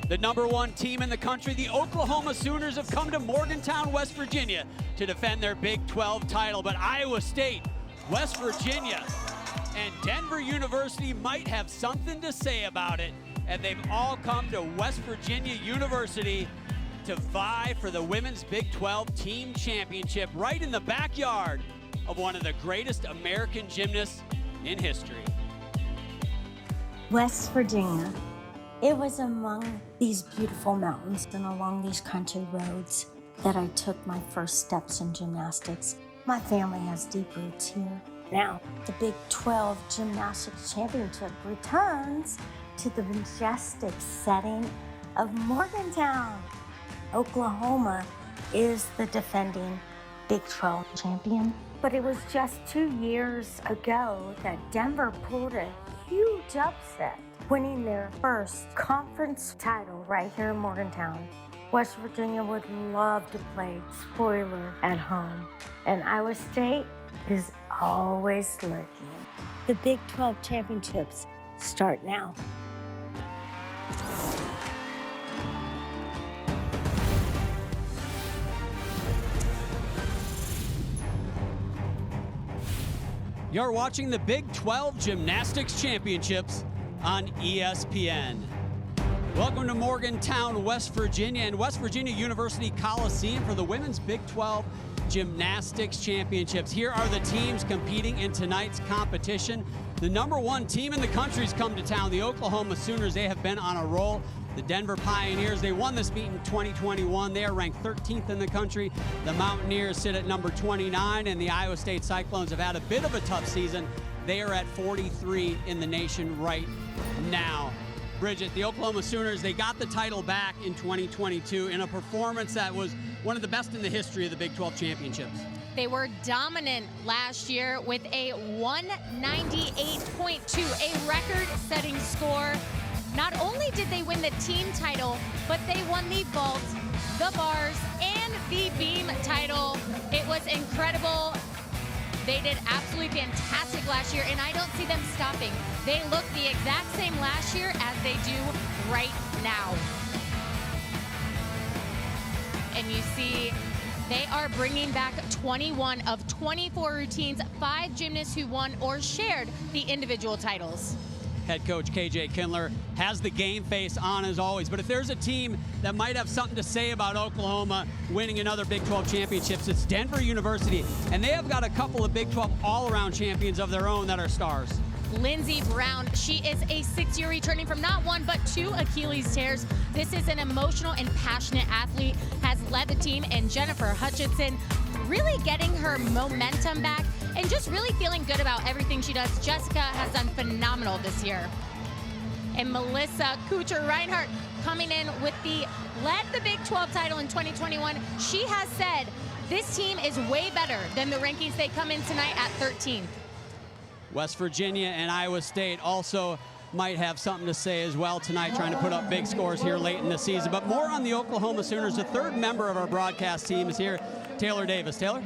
The #1 team in the country, the Oklahoma Sooners, have come to Morgantown, West Virginia to defend their Big 12 title. But Iowa State, West Virginia, and Denver University might have something to say about it. And they've all come to West Virginia University to vie for the Women's Big 12 Team Championship right in the backyard of one of the greatest American gymnasts in history. West Virginia. It was among these beautiful mountains and along these country roads that I took my first steps in gymnastics. My family has deep roots here. Now, the Big 12 Gymnastics Championship returns to the majestic setting of Morgantown. Oklahoma is the defending Big 12 champion, but it was just 2 years ago that Denver pulled a huge upset, winning their first conference title right here in Morgantown. West Virginia would love to play spoiler at home, and Iowa State is always lurking. The Big 12 championships start now. You're watching the Big 12 Gymnastics Championships on ESPN. Welcome to Morgantown, West Virginia, and West Virginia University Coliseum for the Women's Big 12 Gymnastics Championships. Here are the teams competing in tonight's competition. The #1 team in the country's come to town, the Oklahoma Sooners. They have been on a roll. The Denver Pioneers, they won this meet in 2021. They are ranked 13th in the country. The Mountaineers sit at number 29, and the Iowa State Cyclones have had a bit of a tough season. They are at 43 in the nation right now. Bridget, the Oklahoma Sooners, they got the title back in 2022 in a performance that was one of the best in the history of the Big 12 championships. They were dominant last year with a 198.2, a record-setting score. Not only did they win the team title, but they won the vault, the bars, and the beam title. It was incredible. They did absolutely fantastic last year, and I don't see them stopping. They look the exact same last year as they do right now. And you see, they are bringing back 21 of 24 routines, 5 gymnasts who won or shared the individual titles. Head coach KJ Kindler has the game face on as always, but if there's a team that might have something to say about Oklahoma winning another Big 12 championships, it's Denver University, and they have got a couple of Big 12 all-around champions of their own that are stars. Lindsey Brown, she is a 6-year returning from not 1 but 2 Achilles tears. This is an emotional and passionate athlete, has led the team, and Jennifer Hutchinson really getting her momentum back and just really feeling good about everything she does. Jessica has done phenomenal this year. And Melissa Kuchar-Reinhardt coming in with led the Big 12 title in 2021. She has said this team is way better than the rankings. They come in tonight at 13th. West Virginia and Iowa State also might have something to say as well tonight, trying to put up big scores here late in the season. But more on the Oklahoma Sooners. The third member of our broadcast team is here, Taylor Davis. Taylor?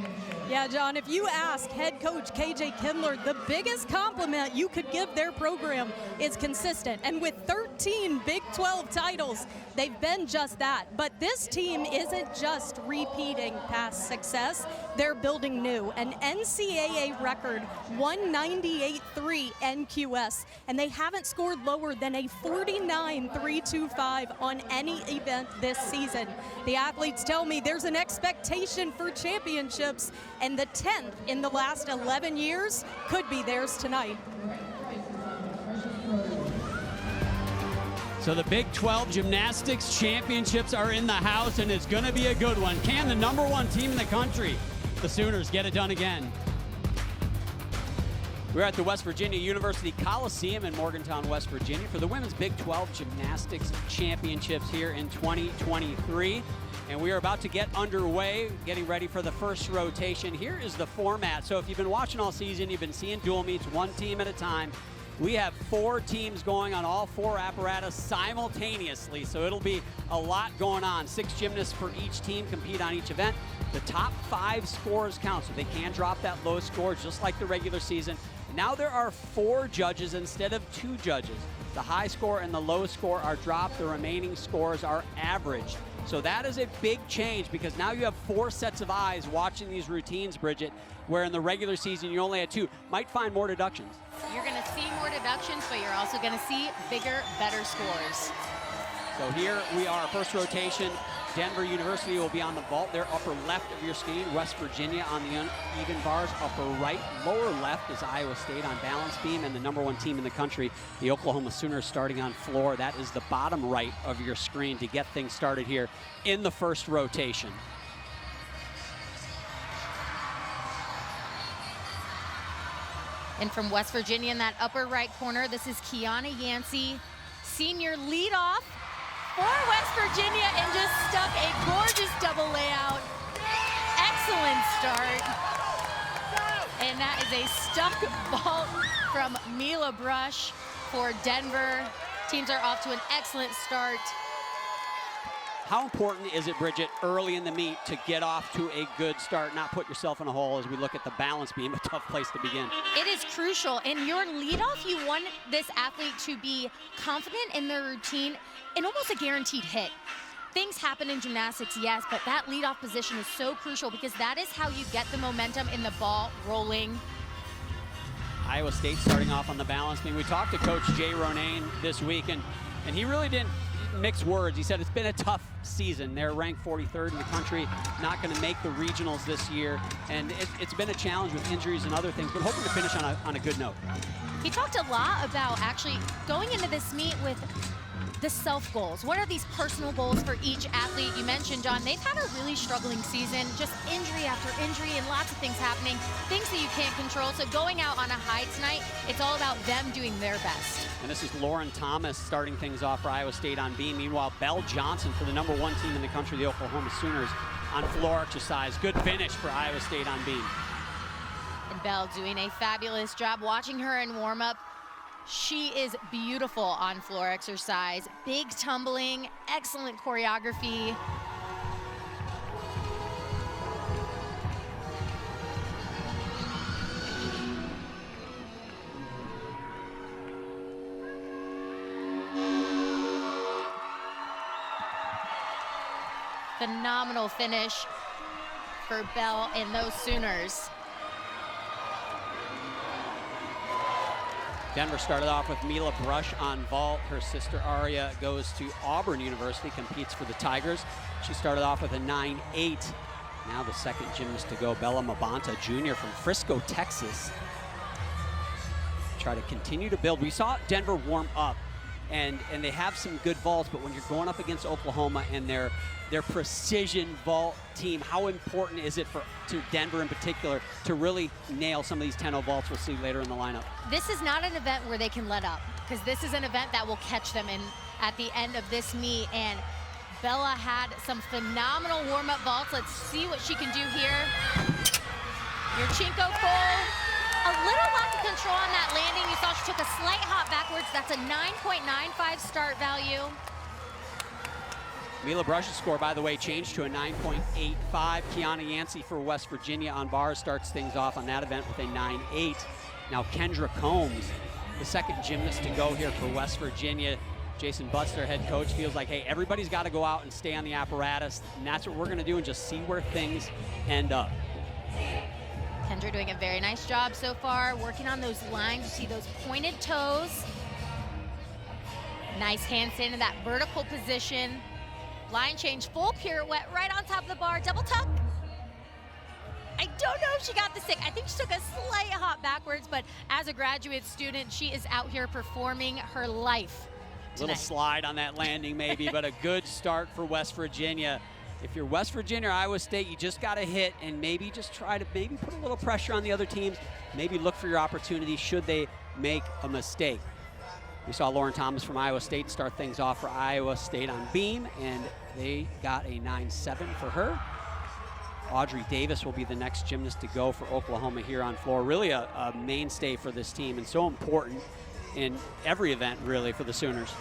Yeah, John, if you ask head coach KJ Kindler, the biggest compliment you could give their program is consistent. And with 13 Big 12 titles, they've been just that. But this team isn't just repeating past success, they're building new. An NCAA record, 198.3 NQS, and they haven't scored lower than a 49.325 on any event this season. The athletes tell me there's an expectation for championships, and the 10th in the last 11 years could be theirs tonight. So the Big 12 Gymnastics Championships are in the house, and it's going to be a good one. Can the #1 team in the country, the Sooners, get it done again? We're at the West Virginia University Coliseum in Morgantown, West Virginia for the Women's Big 12 Gymnastics Championships here in 2023. And we are about to get underway, getting ready for the first rotation. Here is the format. So if you've been watching all season, you've been seeing dual meets, one team at a time. We have 4 teams going on all 4 apparatus simultaneously, so it'll be a lot going on. 6 gymnasts for each team compete on each event. The top 5 scores count, so they can drop that low score just like the regular season. Now there are 4 judges instead of 2 judges. The high score and the low score are dropped. The remaining scores are averaged. So that is a big change because now you have 4 sets of eyes watching these routines, Bridget, where in the regular season you only had 2. Might find more deductions. You're going to see more deductions, but you're also going to see bigger, better scores. So here we are, first rotation. Denver University will be on the vault there, upper left of your screen. West Virginia on the uneven bars, upper right. Lower left is Iowa State on balance beam, and the #1 team in the country, the Oklahoma Sooners, starting on floor. That is the bottom right of your screen to get things started here in the first rotation. And from West Virginia in that upper right corner, this is Kiana Yancey, senior leadoff for West Virginia, and just stuck a gorgeous double layout. Excellent start. And that is a stuck vault from Mila Brush for Denver. Teams are off to an excellent start. How important is it, Bridget, early in the meet to get off to a good start, not put yourself in a hole as we look at the balance beam, a tough place to begin? It is crucial. In your leadoff, you want this athlete to be confident in their routine and almost a guaranteed hit. Things happen in gymnastics, yes, but that leadoff position is so crucial because that is how you get the momentum in the ball rolling. Iowa State starting off on the balance beam. We talked to Coach Jay Ronayne this week, and he really didn't mix words. He said it's been a tough season. They're ranked 43rd in the country, not going to make the regionals this year, and it's been a challenge with injuries and other things, but hoping to finish on a good note. He talked a lot about actually going into this meet with the self goals. What are these personal goals for each athlete? You mentioned, John, they've had a really struggling season, just injury after injury and lots of things happening, things that you can't control. So going out on a high tonight, it's all about them doing their best. And this is Lauren Thomas starting things off for Iowa State on beam. Meanwhile, Belle Johnson for the #1 team in the country, the Oklahoma Sooners, on floor exercise. Good finish for Iowa State on beam. And Belle doing a fabulous job. Watching her in warm-up, she is beautiful on floor exercise. Big tumbling, excellent choreography. Phenomenal finish for Belle and those Sooners. Denver started off with Mila Brush on vault. Her sister Aria goes to Auburn University, competes for the Tigers. She started off with a 9.8. Now the second gymnast to go, Bella Mabanta Jr. from Frisco, Texas. Try to continue to build. We saw Denver warm up, and they have some good vaults, but when you're going up against Oklahoma and their precision vault team, how important is it to Denver in particular to really nail some of these 10-0 vaults we'll see later in the lineup? This is not an event where they can let up, because this is an event that will catch them in at the end of this meet. And Bella had some phenomenal warm-up vaults. Let's see what she can do here. Yurchenko full. A little lack of control on that landing. You saw she took a slight hop backwards. That's a 9.95 start value. Mila Brush's score, by the way, changed to a 9.85. Kiana Yancey for West Virginia on bars starts things off on that event with a 9.8. Now Kendra Combs, the second gymnast to go here for West Virginia. Jason Butts, their head coach, feels like, hey, everybody's got to go out and stay on the apparatus, and that's what we're going to do and just see where things end up. Kendra doing a very nice job so far, working on those lines. You see those pointed toes. Nice handstand in that vertical position. Line change, full pirouette, right on top of the bar, double tuck. I don't know if she got the stick. I think she took a slight hop backwards, but as a graduate student, she is out here performing her life tonight. Little slide on that landing maybe, but a good start for West Virginia. If you're West Virginia or Iowa State, you just got to hit and maybe just try to maybe put a little pressure on the other teams. Maybe look for your opportunity should they make a mistake. We saw Lauren Thomas from Iowa State start things off for Iowa State on beam, and they got a 9.7 for her. Audrey Davis will be the next gymnast to go for Oklahoma here on floor. Really a mainstay for this team and so important in every event, really, for the Sooners.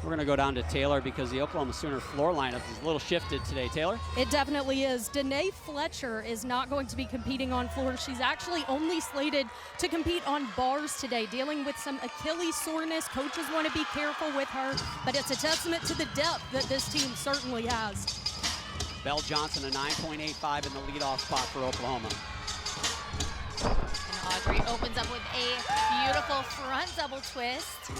We're going to go down to Taylor because the Oklahoma Sooner floor lineup is a little shifted today. Taylor? It definitely is. Danae Fletcher is not going to be competing on floor. She's actually only slated to compete on bars today, dealing with some Achilles soreness. Coaches want to be careful with her, but it's a testament to the depth that this team certainly has. Belle Johnson, a 9.85 in the leadoff spot for Oklahoma. And Audrey opens up with a beautiful front double twist.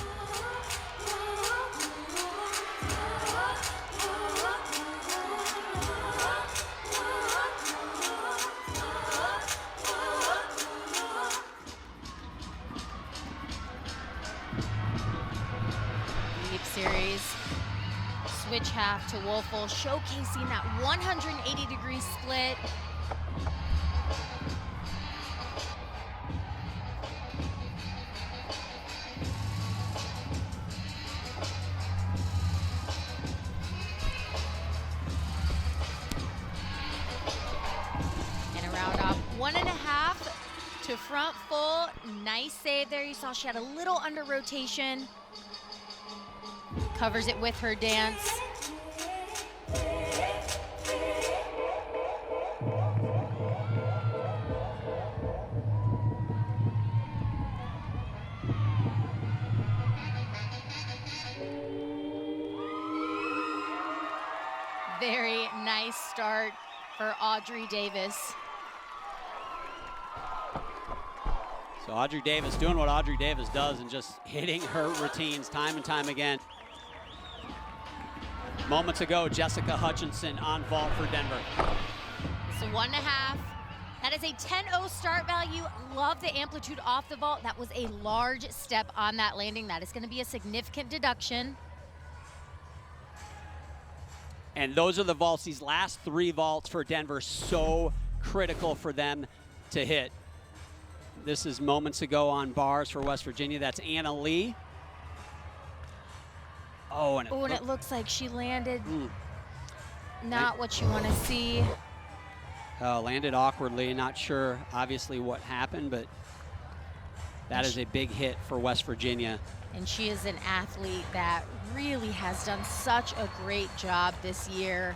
Leap series. Switch half to Woelfel, showcasing that 180-degree split. And a round off 1.5 to front full. Nice save there. You saw she had a little under rotation. Covers it with her dance. Very nice start for Audrey Davis. So Audrey Davis doing what Audrey Davis does and just hitting her routines time and time again. Moments ago, Jessica Hutchinson on vault for Denver. So 1.5. That is a 10-0 start value. Love the amplitude off the vault. That was a large step on that landing. That is going to be a significant deduction. And those are the vaults, these last 3 vaults for Denver, so critical for them to hit. This is moments ago on bars for West Virginia. That's Anna Lee. Oh, and it looks like she landed not what you want to see. Landed awkwardly. Not sure, obviously, what happened, but that is a big hit for West Virginia. And she is an athlete that really has done such a great job this year,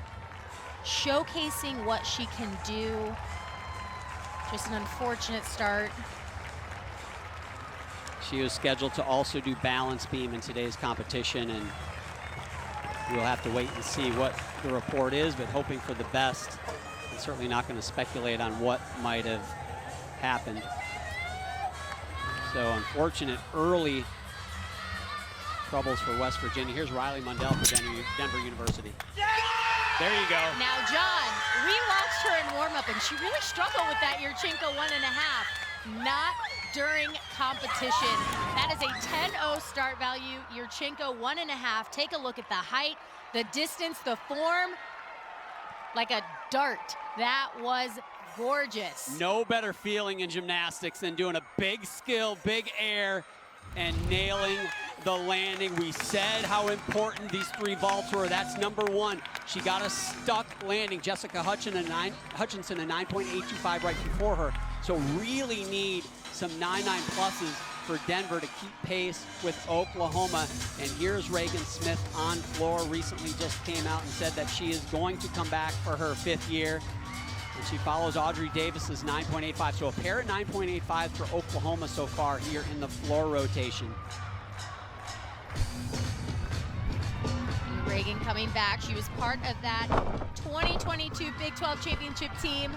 showcasing what she can do. Just an unfortunate start. She was scheduled to also do balance beam in today's competition, and we'll have to wait and see what the report is, but hoping for the best. I'm certainly not going to speculate on what might have happened. So unfortunate early troubles for West Virginia. Here's Riley Mundell for Denver University. There you go. Now, John, we watched her in warm-up, and she really struggled with that Yurchenko 1.5. Not during competition. That is a 10-0 start value. Yurchenko 1.5. Take a look at the height, the distance, the form. Like a dart. That was gorgeous. No better feeling in gymnastics than doing a big skill, big air, and nailing the landing. We said how important these 3 vaults were. That's number 1. She got a stuck landing. Jessica Hutchinson, a 9.825 right before her. So really need some 9.9 pluses for Denver to keep pace with Oklahoma. And here's Reagan Smith on floor. Recently just came out and said that she is going to come back for her 5th year. And she follows Audrey Davis's 9.85. So a pair of 9.85 for Oklahoma so far here in the floor rotation. Reagan coming back. She was part of that 2022 Big 12 championship team.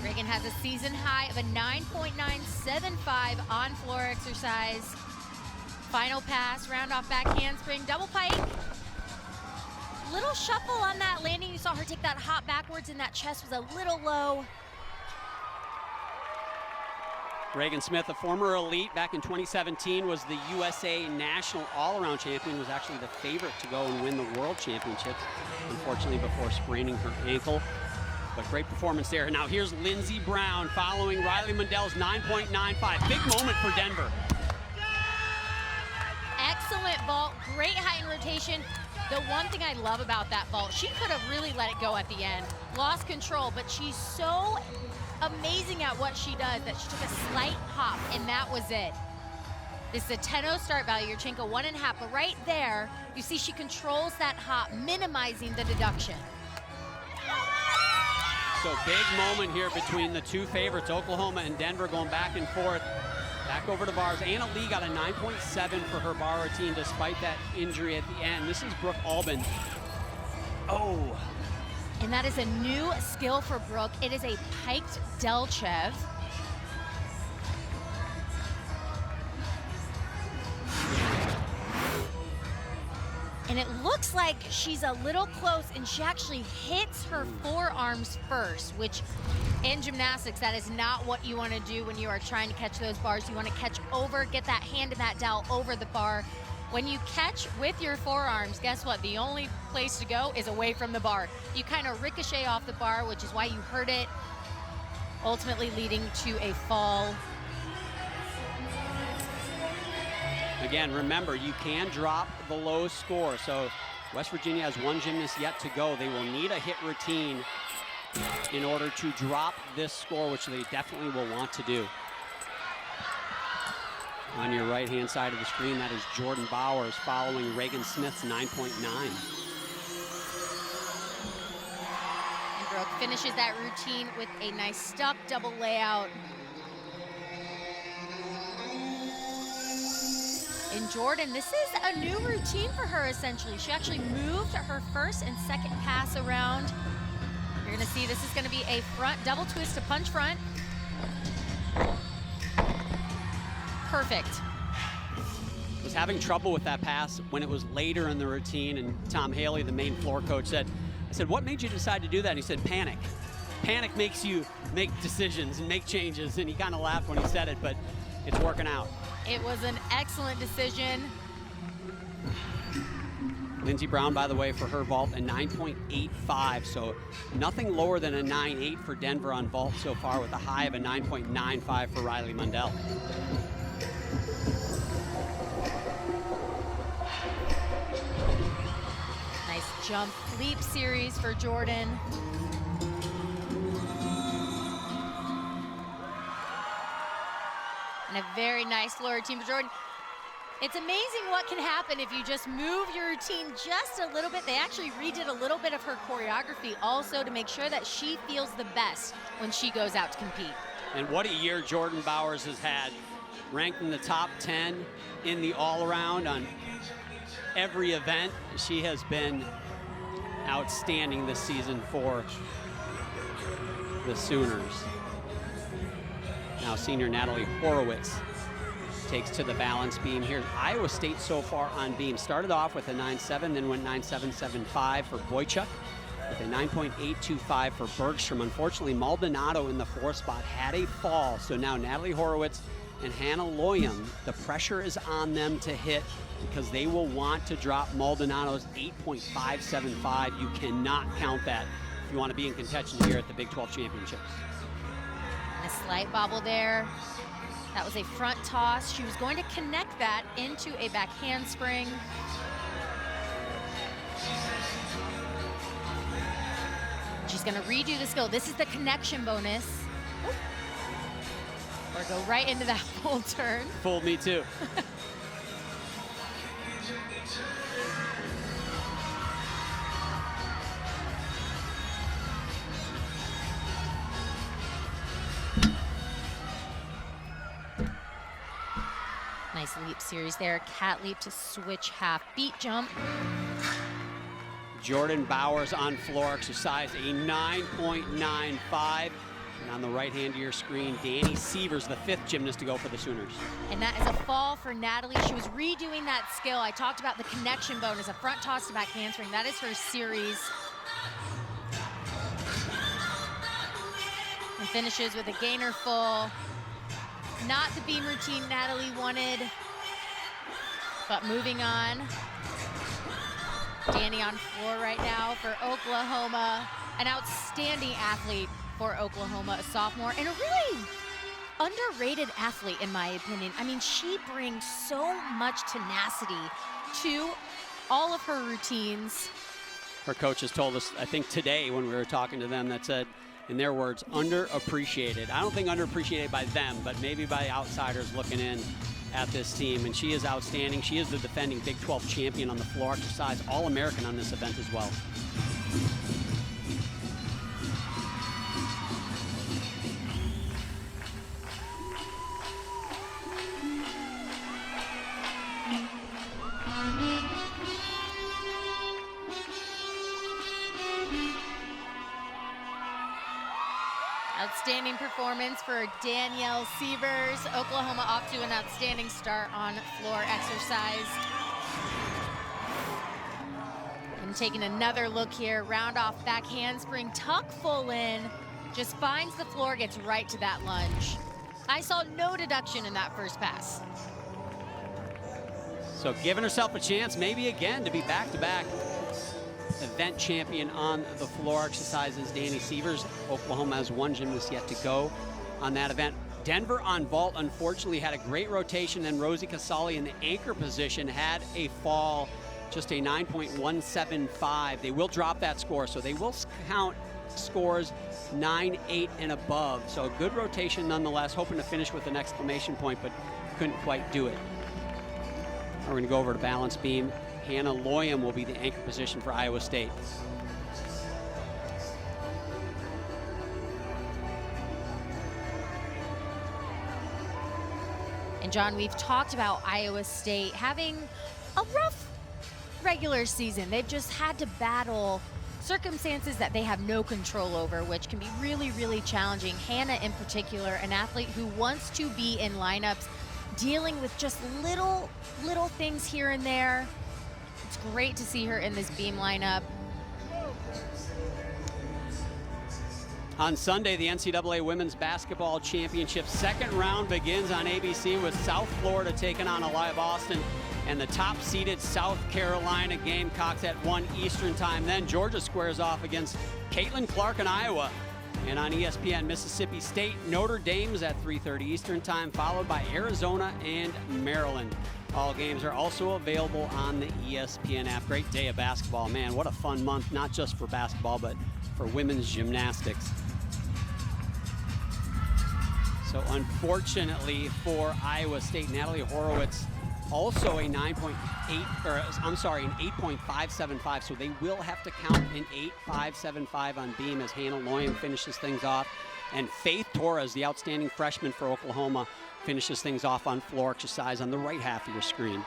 Reagan has a season high of a 9.975 on floor exercise. Final pass, round off back handspring, double pike. Little shuffle on that landing. You saw her take that hop backwards and that chest was a little low. Reagan Smith, a former elite back in 2017, was the USA National All-Around Champion, was actually the favorite to go and win the World Championships, unfortunately before spraining her ankle. But great performance there. Now here's Lindsey Brown following Riley Mundell's 9.95. Big moment for Denver. Excellent vault, great height and rotation. The one thing I love about that vault, she could have really let it go at the end, lost control, but she's so amazing at what she does that she took a slight hop, and that was it. This is a 10-0 start value, Yurchenko 1.5, but right there, you see she controls that hop, minimizing the deduction. So big moment here between the two favorites, Oklahoma and Denver, going back and forth. Back over to bars. Anna Lee got a 9.7 for her bar routine despite that injury at the end. This is Brooke Albin. Oh. And that is a new skill for Brooke. It is a piked Delchev. And it looks like she's a little close, and she actually hits her forearms first, which in gymnastics, that is not what you want to do when you are trying to catch those bars. You want to catch over, get that hand and that dowel over the bar. When you catch with your forearms, guess what? The only place to go is away from the bar. You kind of ricochet off the bar, which is why you hurt it, ultimately leading to a fall. Again, remember, you can drop the low score. So West Virginia has one gymnast yet to go. They will need a hit routine in order to drop this score, which they definitely will want to do. On your right-hand side of the screen, that is Jordan Bowers following Reagan Smith's 9.9. And Brooke finishes that routine with a nice stuck double layout. And Jordan, this is a new routine for her, essentially. She actually moved her first and second pass around. You're gonna see this is gonna be a front double twist to punch front. Perfect. Was having trouble with that pass when it was later in the routine, and Tom Haley, the main floor coach, I said, what made you decide to do that? And he said, panic. Panic makes you make decisions and make changes, and he kind of laughed when he said it, but it's working out. It was an excellent decision. Lindsey Brown, by the way, for her vault, a 9.85, so nothing lower than a 9.8 for Denver on vault so far, with a high of a 9.95 for Riley Mundell. Nice jump leap series for Jordan. And a very nice floor routine for Jordan. It's amazing what can happen if you just move your routine just a little bit. They actually redid a little bit of her choreography also to make sure that she feels the best when she goes out to compete. And what a year Jordan Bowers has had, ranked in the top 10 in the all-around on every event. She has been outstanding this season for the Sooners. Now senior Natalie Horowitz takes to the balance beam here. Iowa State so far on beam. Started off with a 9.7, then went 9.775 for Boychuk, with a 9.825 for Bergstrom. Unfortunately, Maldonado in the 4th spot had a fall, so now Natalie Horowitz and Hannah Loyam, the pressure is on them to hit because they will want to drop Maldonado's 8.575. You cannot count that if you want to be in contention here at the Big 12 Championships. A slight bobble there. That was a front toss. She was going to connect that into a back handspring. She's gonna redo the skill. This is the connection bonus. Or go right into that full turn. Fooled me too. Nice leap series there. Cat leap to switch half beat jump. Jordan Bowers on floor exercise, a 9.95. And on the right hand of your screen, Danny Sievers, the 5th gymnast to go for the Sooners. And that is a fall for Natalie. She was redoing that skill. I talked about the connection bonus, a front toss to back handspring. That is her series. And finishes with a gainer full. Not the beam routine Natalie wanted, but moving on. Danny on floor right now for Oklahoma. an outstanding athlete for Oklahoma, a sophomore, and a really underrated athlete in my opinion. I mean, she brings so much tenacity to all of her routines. Her coaches told us, I think today when we were talking to them, that said, in their words, underappreciated. I don't think underappreciated by them, but maybe by outsiders looking in at this team. And she is outstanding. She is the defending Big 12 champion on the floor exercise, All-American on this event as well. Outstanding performance for Danielle Sievers. Oklahoma off to an outstanding start on floor exercise. And taking another look here, round off back handspring, tuck full in, just finds the floor, gets right to that lunge. I saw no deduction in that first pass. So giving herself a chance, maybe again, to be back-to-back event champion on the floor exercises. Danny Sievers. Oklahoma has one gymnast yet to go on that event. Denver on vault, unfortunately, had a great rotation, and Rosie Casali in the anchor position had a fall, just a 9.175. They will drop that score, so they will count scores 9, 8, and above. So a good rotation nonetheless, hoping to finish with an exclamation point, but couldn't quite do it. We're going to go over to balance beam. Hannah Loyam will be the anchor position for Iowa State. And John, we've talked about Iowa State having a rough regular season. They've just had to battle circumstances that they have no control over, which can be really, really challenging. Hannah in particular, an athlete who wants to be in lineups, dealing with just little things here and there. It's great to see her in this beam lineup. On Sunday, the NCAA Women's Basketball Championship second round begins on ABC with South Florida taking on Elia Boston and the top-seeded South Carolina Gamecocks at 1 Eastern time. Then Georgia squares off against Caitlin Clark in Iowa. And on ESPN, Mississippi State, Notre Dame's at 3:30 Eastern time, followed by Arizona and Maryland. All games are also available on the ESPN app. Great day of basketball. Man, what a fun month, not just for basketball, but for women's gymnastics. So unfortunately for Iowa State, Natalie Horowitz, also an 8.575, so they will have to count an 8.575 on beam as Hannah Loyam finishes things off. And Faith Torres, the outstanding freshman for Oklahoma, finishes things off on floor exercise on the right half of your screen.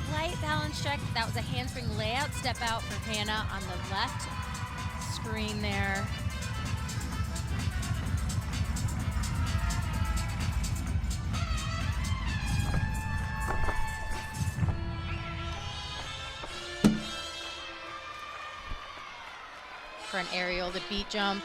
Slight balance check. That was a handspring layout step out for Hannah on the left screen there. For an aerial to beat jump.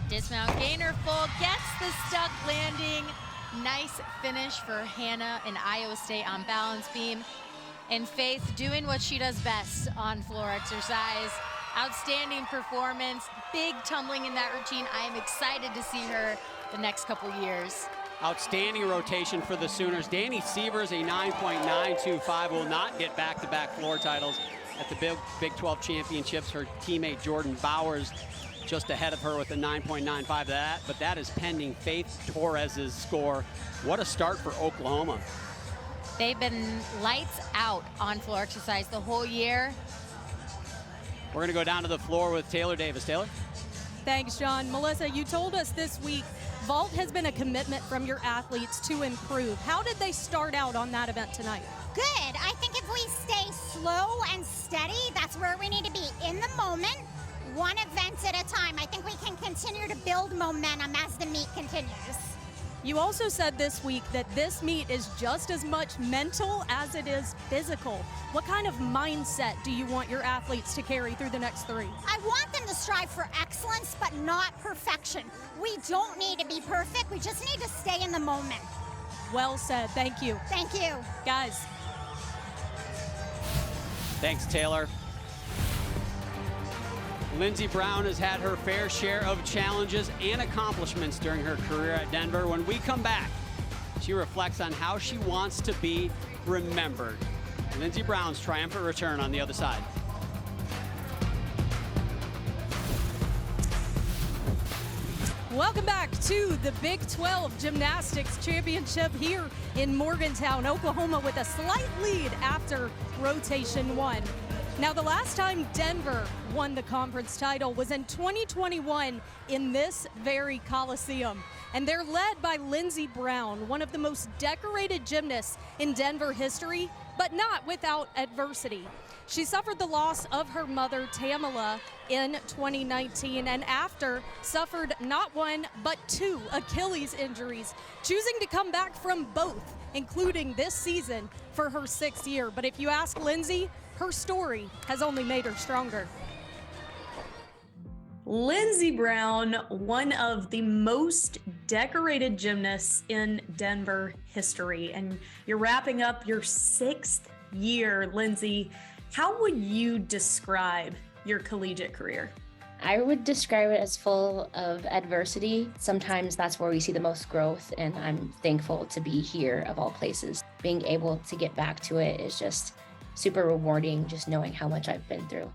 Dismount gainer full, gets the stuck landing. Nice finish for Hannah and Iowa State on balance beam. And Faith doing what she does best on floor exercise. Outstanding performance, big tumbling in that routine. I am excited to see her the next couple years. Outstanding rotation for the Sooners. Danny Sievers, a 9.925, will not get back-to-back floor titles at the Big 12 Championships. Her teammate Jordan Bowers just ahead of her with a 9.95 but that is pending Faith Torres's score. What a start for Oklahoma. They've been lights out on floor exercise the whole year. We're gonna go down to the floor with Taylor Davis. Taylor? Thanks, John. Melissa, you told us this week vault has been a commitment from your athletes to improve. How did they start out on that event tonight? Good. I think if we stay slow and steady, that's where we need to be, in the moment, one event at a time. I think we can continue to build momentum as the meet continues. You also said this week that this meet is just as much mental as it is physical. What kind of mindset do you want your athletes to carry through the next 3? I want them to strive for excellence, but not perfection. We don't need to be perfect. We just need to stay in the moment. Well said. Thank you. Thank you. Guys. Thanks, Taylor. Lindsey Brown has had her fair share of challenges and accomplishments during her career at Denver. When we come back, she reflects on how she wants to be remembered. Lindsey Brown's triumphant return on the other side. Welcome back to the Big 12 Gymnastics Championship here in Morgantown, Oklahoma, with a slight lead after rotation 1. Now, the last time Denver won the conference title was in 2021 in this very Coliseum. And they're led by Lindsey Brown, one of the most decorated gymnasts in Denver history, but not without adversity. She suffered the loss of her mother, Tamala, in 2019, and after suffered not 1, but 2 Achilles injuries, choosing to come back from both, including this season for her 6th year. But if you ask Lindsey, her story has only made her stronger. Lindsey Brown, one of the most decorated gymnasts in Denver history, and you're wrapping up your 6th year, Lindsey. How would you describe your collegiate career? I would describe it as full of adversity. Sometimes that's where we see the most growth, and I'm thankful to be here of all places. Being able to get back to it is just super rewarding, just knowing how much I've been through.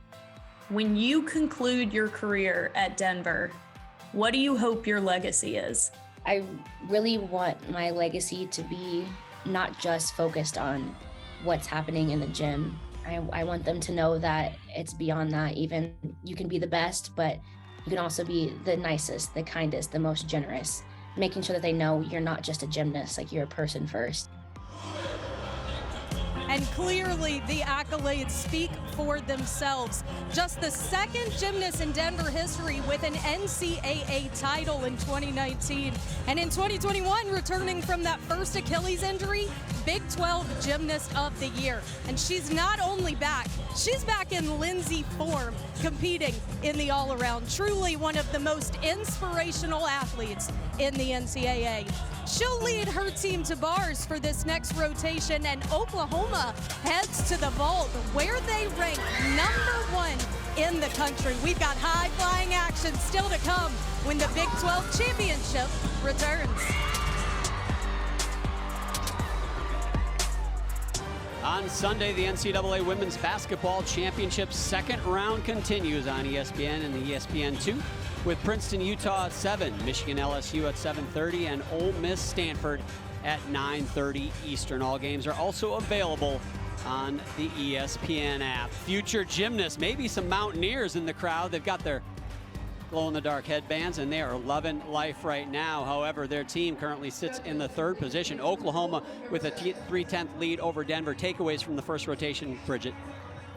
When you conclude your career at Denver, what do you hope your legacy is? I really want my legacy to be not just focused on what's happening in the gym. I want them to know that it's beyond that. Even you can be the best, but you can also be the nicest, the kindest, the most generous, making sure that they know you're not just a gymnast, like you're a person first. And clearly the accolades speak for themselves. Just the 2nd gymnast in Denver history with an NCAA title in 2019. And in 2021, returning from that first Achilles injury, Big 12 Gymnast of the Year. And she's not only back, she's back in Lindsey form, competing in the all-around. Truly one of the most inspirational athletes in the NCAA. She'll lead her team to bars for this next rotation, and Oklahoma heads to the vault, where they rank #1 in the country. We've got high-flying action still to come when the Big 12 Championship returns. On Sunday, the NCAA Women's Basketball Championship 2nd round continues on ESPN and the ESPN2. With Princeton, Utah at 7, Michigan, LSU at 7:30, and Ole Miss, Stanford at 9:30 Eastern. All games are also available on the ESPN app. Future gymnasts, maybe some Mountaineers in the crowd. They've got their glow-in-the-dark headbands, and they are loving life right now. However, their team currently sits in the 3rd position. Oklahoma with a 3/10 lead over Denver. Takeaways from the first rotation, Bridget.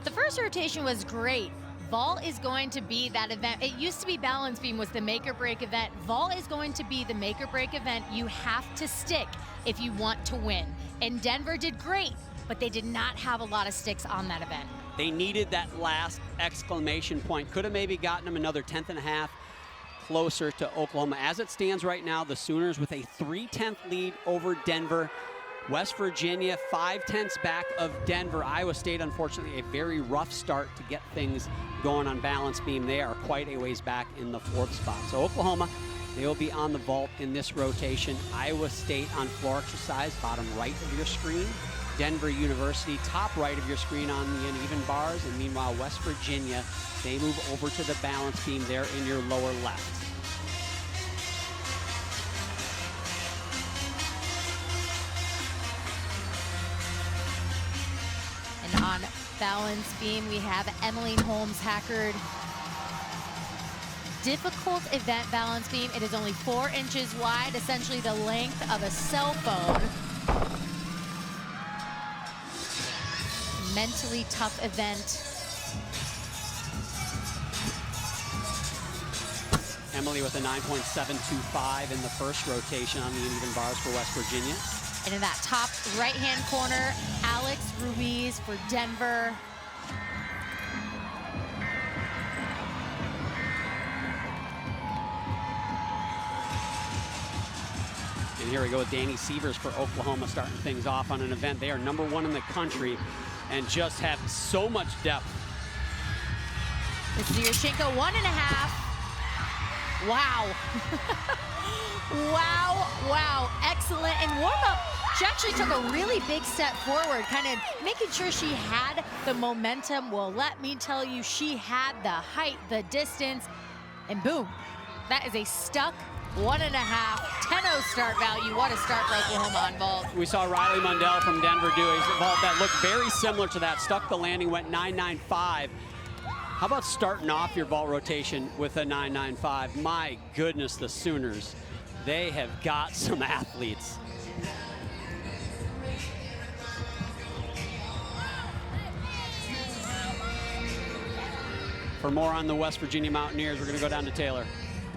The first rotation was great. Vault is going to be that event. It used to be balance beam was the make or break event. Vault is going to be the make or break event. You have to stick if you want to win. And Denver did great, but they did not have a lot of sticks on that event. They needed that last exclamation point. Could have maybe gotten them another 10th and a half closer to Oklahoma. As it stands right now, the Sooners with a 3/10 lead over Denver. West Virginia 5/10 back of Denver. Iowa State, unfortunately, a very rough start to get things going on balance beam. They are quite a ways back in the 4th spot. So Oklahoma, they will be on the vault in this rotation. Iowa State on floor exercise, bottom right of your screen. Denver University, top right of your screen on the uneven bars. And meanwhile, West Virginia, they move over to the balance beam there in your lower left. And on balance beam, we have Emmeline Holmes-Hackard. Difficult event balance beam. It is only 4 inches wide, essentially the length of a cell phone. Mentally tough event. Emily with a 9.725 in the first rotation on the uneven bars for West Virginia. And in that top right-hand corner, Alex Ruiz for Denver. And here we go with Danny Sievers for Oklahoma starting things off on an event. They are #1 in the country and just have so much depth. This is Yurchenko, 1.5. Wow. Wow, excellent. And warm up, she actually took a really big step forward, kind of making sure she had the momentum. Well, let me tell you, she had the height, the distance, and boom, that is a stuck 1.5, 10-0 start value. What a start for Oklahoma on vault. We saw Riley Mundell from Denver do a vault that looked very similar to that. Stuck the landing, went 9.95. How about starting off your vault rotation with a 9.95? My goodness, the Sooners, they have got some athletes. For more on the West Virginia Mountaineers, we're going to go down to Taylor.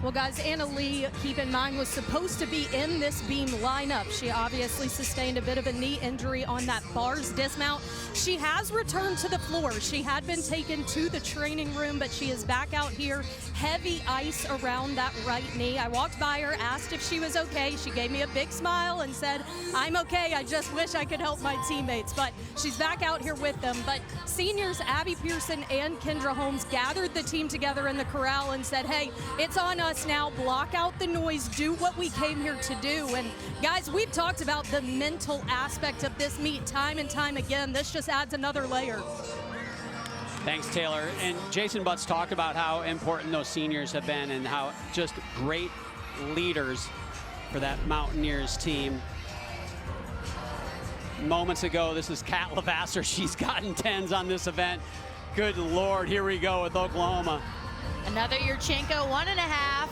Well, guys, Anna Lee, keep in mind, was supposed to be in this beam lineup. She obviously sustained a bit of a knee injury on that bars dismount. She has returned to the floor. She had been taken to the training room, but she is back out here. Heavy ice around that right knee. I walked by her, asked if she was okay. She gave me a big smile and said, "I'm okay. I just wish I could help my teammates." But she's back out here with them. But seniors Abby Pearson and Kendra Holmes gathered the team together in the corral and said, "Hey, it's on us now, block out the noise, do what we came here to do." And guys, we've talked about the mental aspect of this meet time and time again. This just adds another layer. Thanks, Taylor. And Jason Butts talked about how important those seniors have been and how just great leaders for that Mountaineers team. Moments ago, this is Kat Lavasser. She's gotten 10s on this event. Good Lord, here we go with Oklahoma. Another Yurchenko, 1.5.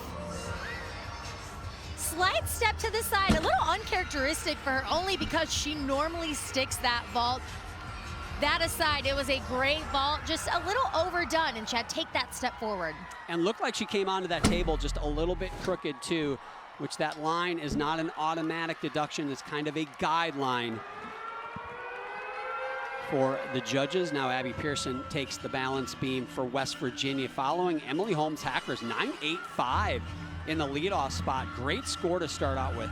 Slight step to the side, a little uncharacteristic for her, only because she normally sticks that vault. That aside, it was a great vault, just a little overdone, and she had to take that step forward. And looked like she came onto that table just a little bit crooked too, which that line is not an automatic deduction, it's kind of a guideline for the judges. Now Abby Pearson takes the balance beam for West Virginia, following Emily Holmes Hackers, 9.85 in the leadoff spot. Great score to start out with.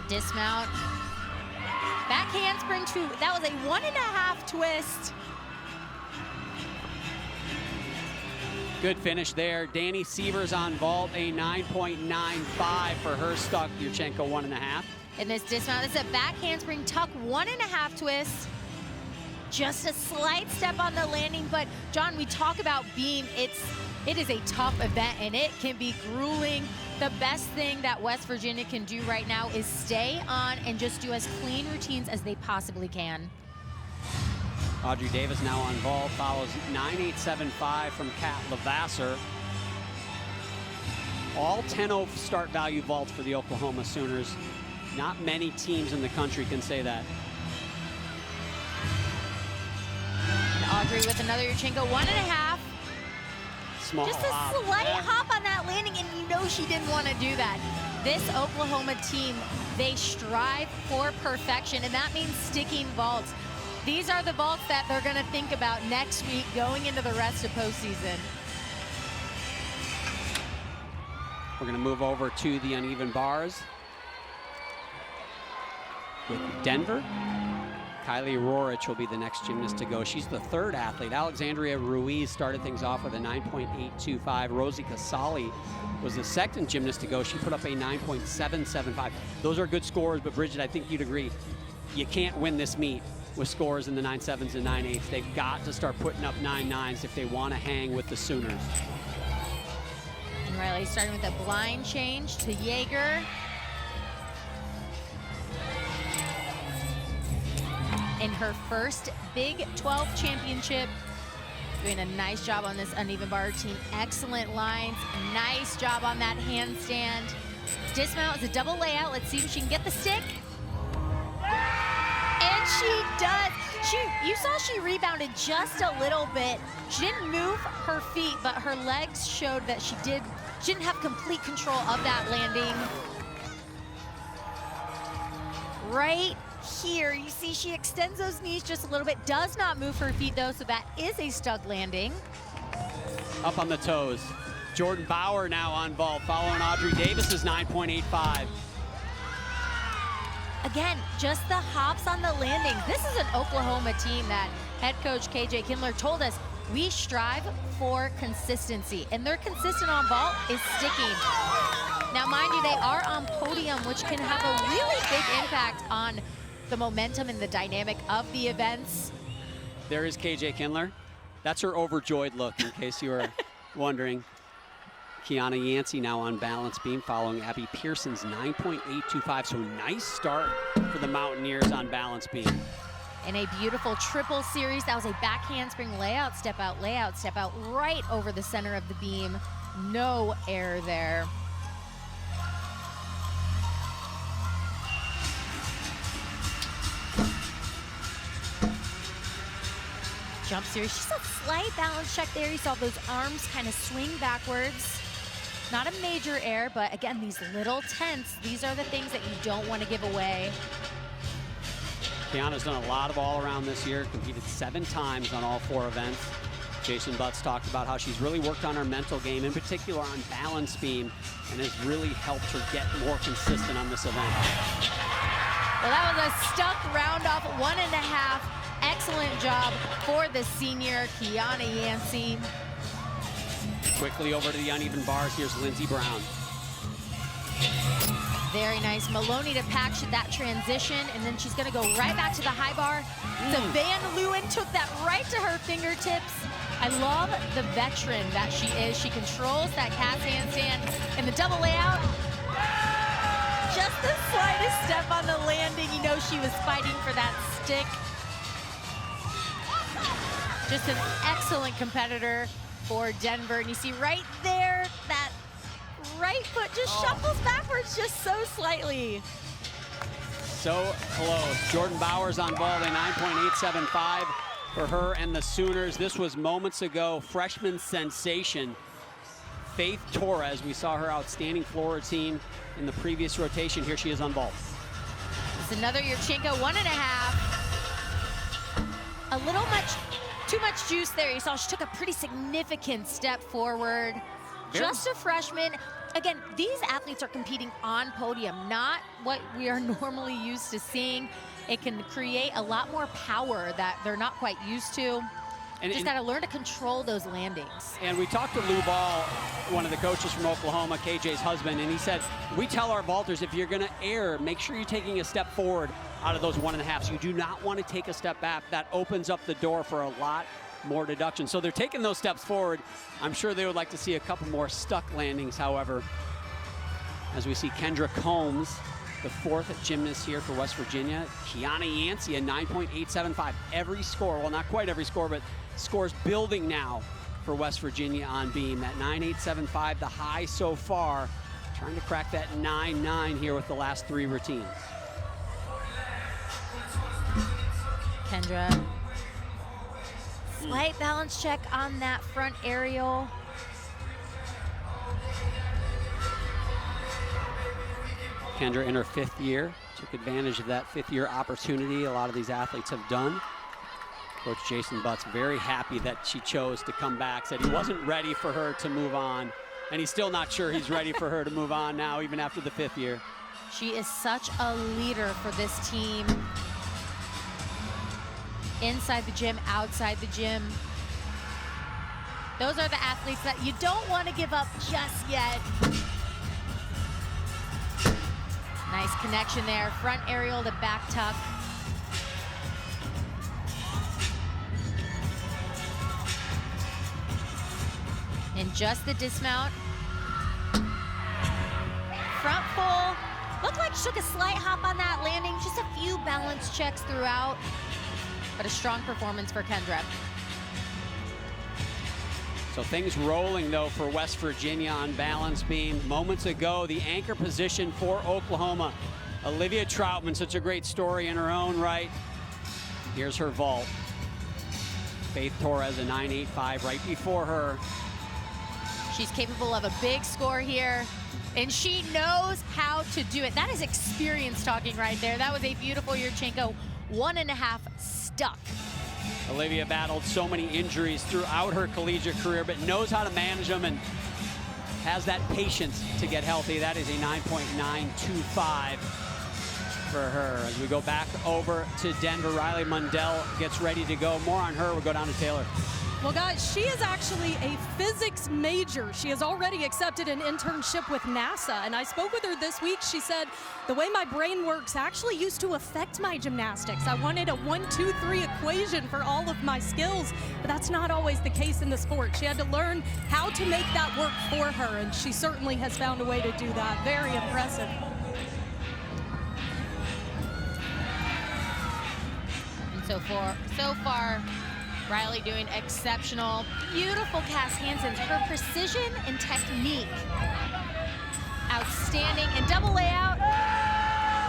Dismount. Back handspring two. That was a 1.5 twist. Good finish there. Danny Sievers on vault, a 9.95 for her stuck. Yurchenko 1.5. In this dismount, it's a back handspring tuck, 1.5 twist. Just a slight step on the landing, but John, we talk about beam. It is a tough event and it can be grueling. The best thing that West Virginia can do right now is stay on and just do as clean routines as they possibly can. Audrey Davis now on vault, follows 9.875 from Kat Lavasser. All 10-0 start value vaults for the Oklahoma Sooners. Not many teams in the country can say that. And Audrey with another Yurchenko, 1.5. Small Just a hop. slight hop on that landing, and you know she didn't want to do that. This Oklahoma team, they strive for perfection, and that means sticking vaults. These are the vaults that they're going to think about next week going into the rest of postseason. We're going to move over to the uneven bars with Denver. Kylie Rorich will be the next gymnast to go. She's the third athlete. Alexandria Ruiz started things off with a 9.825. Rosie Casali was the second gymnast to go. She put up a 9.775. Those are good scores, but Bridget, I think you'd agree, you can't win this meet with scores in the 9.7s and 9.8s. They've got to start putting up 9.9s if they want to hang with the Sooners. And Riley starting with a blind change to Jaeger. In her first Big 12 championship, doing a nice job on this uneven bar routine. Excellent lines, nice job on that handstand. Dismount is a double layout. Let's see if she can get the stick. And she does. You saw she rebounded just a little bit. She didn't move her feet, but her legs showed that she didn't have complete control of that landing. Right here, you see she extends those knees just a little bit, does not move her feet though, so that is a stuck landing. Up on the toes. Jordan Bauer now on ball, following Audrey Davis's 9.85. Again, just the hops on the landings. This is an Oklahoma team that head coach KJ Kindler told us we strive for consistency, and their consistent on ball is sticking. Now, mind you, they are on podium, which can have a really big impact on the momentum and the dynamic of the events. There is KJ Kindler. That's her overjoyed look, in case you were wondering. Kiana Yancey now on balance beam, following Abby Pearson's 9.825. So nice start for the Mountaineers on balance beam. In a beautiful triple series, that was a back handspring layout, step out, right over the center of the beam. No error there. Jump series, just a slight balance check there. You saw those arms kind of swing backwards. Not a major error, but again, these little tenths, these are the things that you don't want to give away. Kiana's done a lot of all-around this year, competed 7 times on all 4 events. Jason Butts talked about how she's really worked on her mental game, in particular on balance beam, and has really helped her get more consistent on this event. Well, that was a stuck round off, 1.5. Excellent job for the senior, Kiana Yancey. Quickly over to the uneven bars. Here's Lindsey Brown. Very nice. Maloney to Pack that transition, and then she's going to go right back to the high bar. So Van Leeuwen took that right to her fingertips. I love the veteran that she is. She controls that cast handstand and the double layout. Just the slightest step on the landing. You know she was fighting for that stick. Just an excellent competitor for Denver. And you see right there, that right foot just shuffles backwards just so slightly. So close. Jordan Bauer's on ball, a 9.875 for her and the Sooners. This was moments ago, freshman sensation, Faith Torres. We saw her outstanding floor routine in the previous rotation. Here she is on ball. It's another Yurchenko, 1.5. A little too much juice there. You saw she took a pretty significant step forward. Just a freshman. Again, these athletes are competing on podium, not what we are normally used to seeing. It can create a lot more power that they're not quite used to. Just got to learn to control those landings. And we talked to Lou Ball, one of the coaches from Oklahoma, KJ's husband, and he said, we tell our vaulters, if you're going to err, make sure you're taking a step forward out of those 1.5s. You do not want to take a step back. That opens up the door for a lot more deduction. So they're taking those steps forward. I'm sure they would like to see a couple more stuck landings, however, as we see Kendra Combs, the 4th gymnast here for West Virginia. Kiana Yancey, a 9.875. Every score, well, not quite every score, but scores building now for West Virginia on beam. That 9.875, the high so far. Trying to crack that 9.9 here with the last 3 routines. Kendra, slight balance check on that front aerial. Kendra in her 5th year, took advantage of that 5th-year opportunity a lot of these athletes have done. Coach Jason Butts very happy that she chose to come back, said he wasn't ready for her to move on, and he's still not sure he's ready for her to move on now, even after the 5th year. She is such a leader for this team. Inside the gym, outside the gym. Those are the athletes that you don't want to give up just yet. Nice connection there, front aerial to back tuck. And just the dismount. Front full. Looked like she took a slight hop on that landing. Just a few balance checks throughout. But a strong performance for Kendra. So things rolling, though, for West Virginia on balance beam. Moments ago, the anchor position for Oklahoma. Olivia Troutman, such a great story in her own right. Here's her vault. Faith Torres, a 9.85 right before her. She's capable of a big score here, and she knows how to do it. That is experience talking right there. That was a beautiful Yurchenko 1.5 stuck. Olivia battled so many injuries throughout her collegiate career, but knows how to manage them and has that patience to get healthy. That is a 9.925 for her. As we go back over to Denver, Riley Mundell gets ready to go. More on her. We'll go down to Taylor. Well, guys, she is actually a physics major. She has already accepted an internship with NASA, and I spoke with her this week. She said, the way my brain works actually used to affect my gymnastics. I wanted a 1, 2, 3 equation for all of my skills, but that's not always the case in the sport. She had to learn how to make that work for her, and she certainly has found a way to do that. Very impressive. And so far, Riley doing exceptional. Beautiful Cass Hansen. Her precision and technique. Outstanding. And double layout.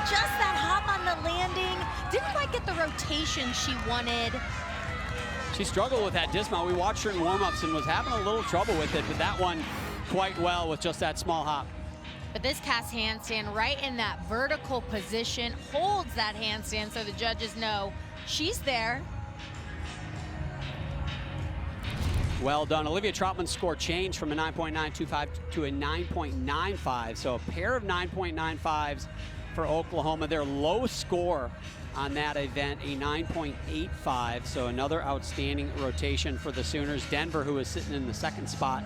Just that hop on the landing. Didn't quite get the rotation she wanted. She struggled with that dismount. We watched her in warm-ups and was having a little trouble with it, but that one quite well with just that small hop. But this Cass handstand right in that vertical position holds that handstand so the judges know she's there. Well done. Olivia Troutman's score changed from a 9.925 to a 9.95. So a pair of 9.95s for Oklahoma. Their low score on that event, a 9.85. So another outstanding rotation for the Sooners. Denver, who is sitting in the second spot,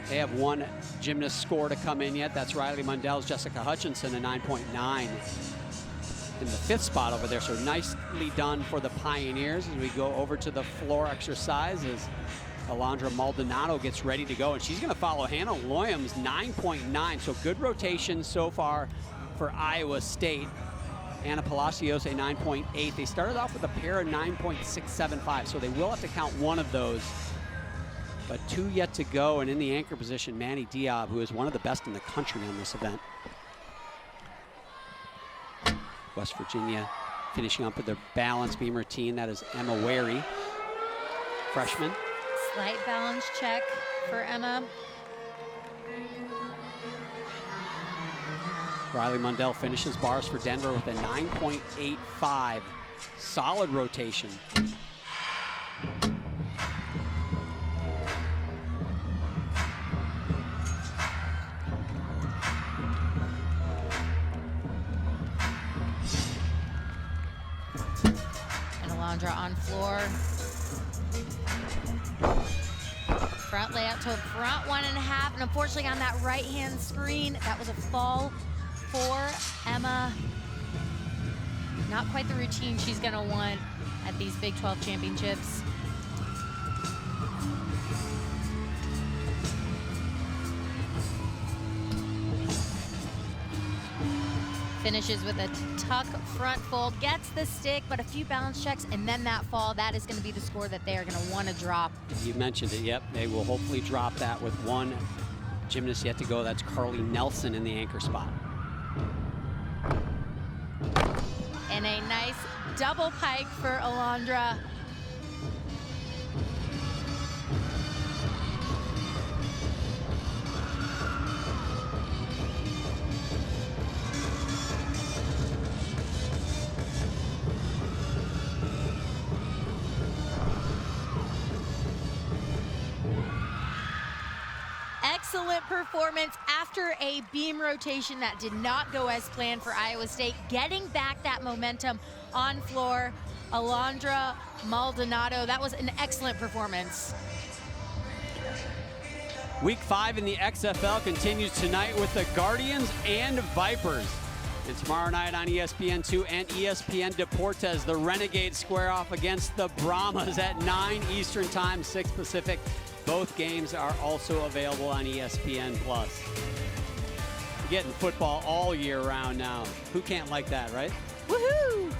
they have one gymnast score to come in yet. That's Riley Mundell's Jessica Hutchinson, a 9.9 in the fifth spot over there. So nicely done for the Pioneers as we go over to the floor exercises. Alondra Maldonado gets ready to go, and she's going to follow Hannah Loyham's 9.9. So good rotation so far for Iowa State. Anna Palacios, a 9.8. They started off with a pair of 9.675, so they will have to count one of those. But two yet to go, and in the anchor position, Manny Diab, who is one of the best in the country on this event. West Virginia finishing up with their balance beam routine. That is Emma Wary, freshman. Slight balance check for Emma. Riley Mundell finishes bars for Denver with a 9.85. Solid rotation. And Alondra on floor. Front layout to a front 1.5, and unfortunately on that right-hand screen, that was a fall for Emma. Not quite the routine she's gonna want at these Big 12 championships. Finishes with a tuck front fold, gets the stick, but a few balance checks, and then that fall. That is gonna be the score that they are gonna wanna drop. You mentioned it, yep. They will hopefully drop that with one gymnast yet to go. That's Carly Nelson in the anchor spot. And a nice double pike for Alondra. Excellent performance after a beam rotation that did not go as planned for Iowa State. Getting back that momentum on floor, Alondra Maldonado. That was an excellent performance. Week 5 in the XFL continues tonight with the Guardians and Vipers. And tomorrow night on ESPN2 and ESPN Deportes, the Renegades square off against the Brahmas at 9 Eastern Time, 6 Pacific. Both games are also available on ESPN+. You're getting football all year round now. Who can't like that, right? Woohoo!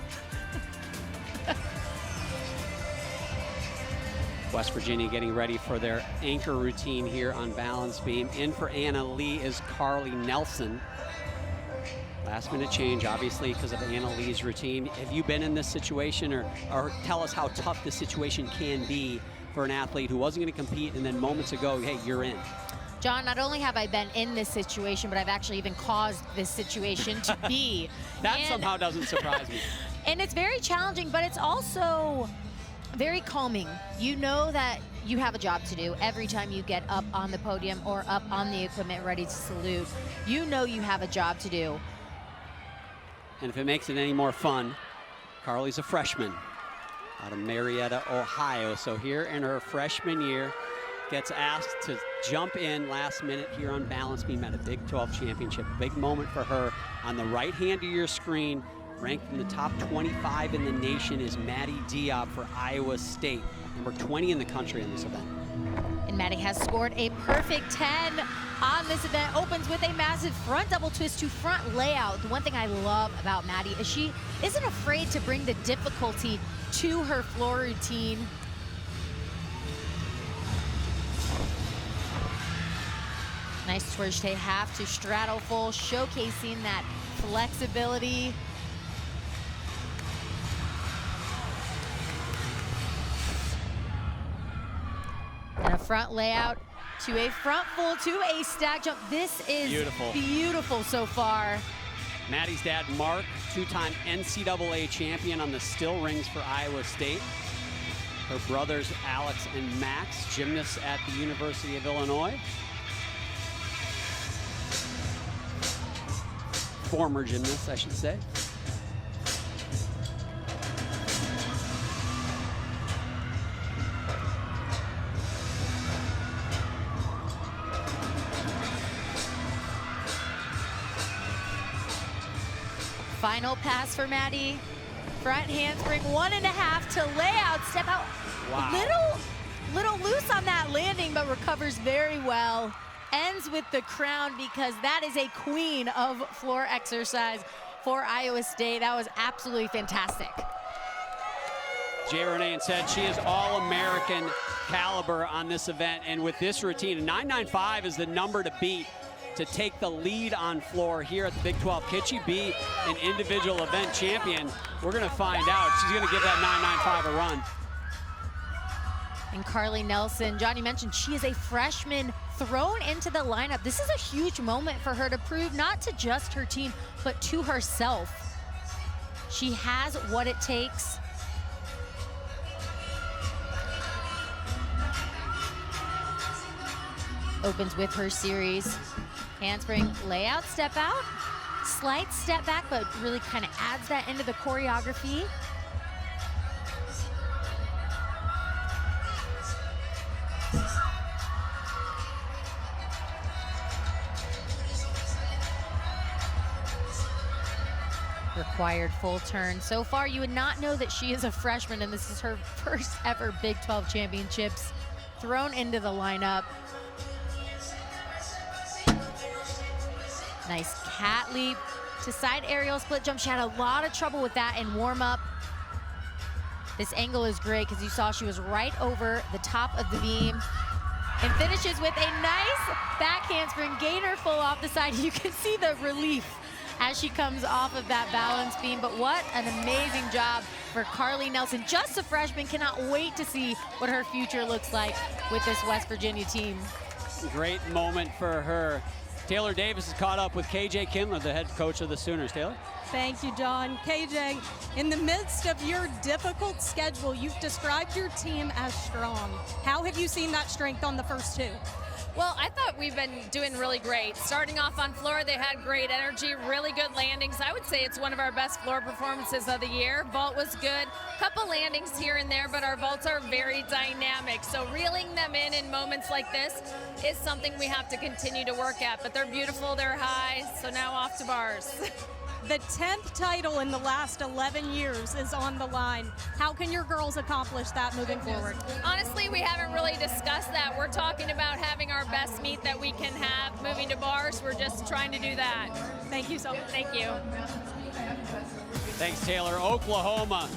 West Virginia getting ready for their anchor routine here on balance beam. In for Anna Lee is Carly Nelson. Last minute change, obviously, because of Anna Lee's routine. Have you been in this situation, or tell us how tough this situation can be for an athlete who wasn't going to compete and then moments ago, hey, you're in? John, not only have I been in this situation, but I've actually even caused this situation to be. That somehow doesn't surprise me. And it's very challenging, but it's also very calming. You know that you have a job to do every time you get up on the podium or up on the equipment ready to salute. You know you have a job to do. And if it makes it any more fun, Carly's a freshman out of Marietta, Ohio. So here in her freshman year, gets asked to jump in last minute here on balance beam at a Big 12 championship. Big moment for her. On the right hand of your screen, ranked in the top 25 in the nation, is Maddie Diop for Iowa State, number 20 in the country in this event. And Maddie has scored a perfect 10 on this event. Opens with a massive front double twist to front layout. The one thing I love about Maddie is she isn't afraid to bring the difficulty to her floor routine. Nice touriste half to straddle full, showcasing that flexibility. And a front layout to a front full to a stack jump. This is beautiful so far. Maddie's dad, Mark, two-time NCAA champion on the still rings for Iowa State. Her brothers, Alex and Max, gymnasts at the University of Illinois. Former gymnasts, I should say. Final pass for Maddie. Front handspring, 1.5 to layout, step out. Wow. Little loose on that landing, but recovers very well. Ends with the crown because that is a queen of floor exercise for Iowa State. That was absolutely fantastic. Jay Renee said she is All-American caliber on this event, and with this routine, 9.95 is the number to beat to take the lead on floor here at the Big 12. Can she be an individual event champion? We're gonna find out. She's gonna give that 9.95 a run. And Carly Nelson, Johnny mentioned she is a freshman thrown into the lineup. This is a huge moment for her to prove not to just her team, but to herself. She has what it takes. Opens with her series. Handspring, layout, step out. Slight step back, but really kind of adds that into the choreography. Required full turn. So far, you would not know that she is a freshman, and this is her first ever Big 12 championships thrown into the lineup. Nice cat leap to side aerial split jump. She had a lot of trouble with that in warm up. This angle is great because you saw she was right over the top of the beam and finishes with a nice back handspring, gainer full off the side. You can see the relief as she comes off of that balance beam, but what an amazing job for Carly Nelson. Just a freshman, cannot wait to see what her future looks like with this West Virginia team. Great moment for her. Taylor Davis is caught up with KJ Kindler, the head coach of the Sooners. Taylor? Thank you, John. KJ, in the midst of your difficult schedule, you've described your team as strong. How have you seen that strength on the first two? Well, I thought we've been doing really great. Starting off on floor, they had great energy, really good landings. I would say it's one of our best floor performances of the year. Vault was good. Couple landings here and there, but our vaults are very dynamic. So reeling them in moments like this is something we have to continue to work at. But they're beautiful, they're high, so now off to bars. The 10th title in the last 11 years is on the line. How can your girls accomplish that moving forward? Honestly, we haven't really discussed that. We're talking about having our best meet that we can have moving to bars. We're just trying to do that. Thank you so much. Thank you. Thanks, Taylor. Oklahoma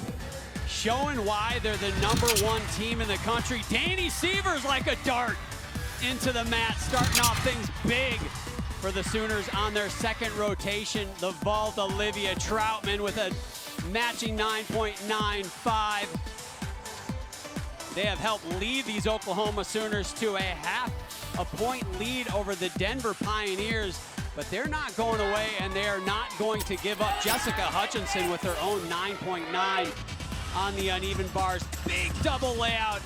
showing why they're the #1 team in the country. Danny Severs like a dart into the mat, starting off things big for the Sooners on their second rotation. The vault, Olivia Troutman with a matching 9.95. They have helped lead these Oklahoma Sooners to a half-a-point lead over the Denver Pioneers, but they're not going away, and they are not going to give up. Jessica Hutchinson with her own 9.9 on the uneven bars. Big double layout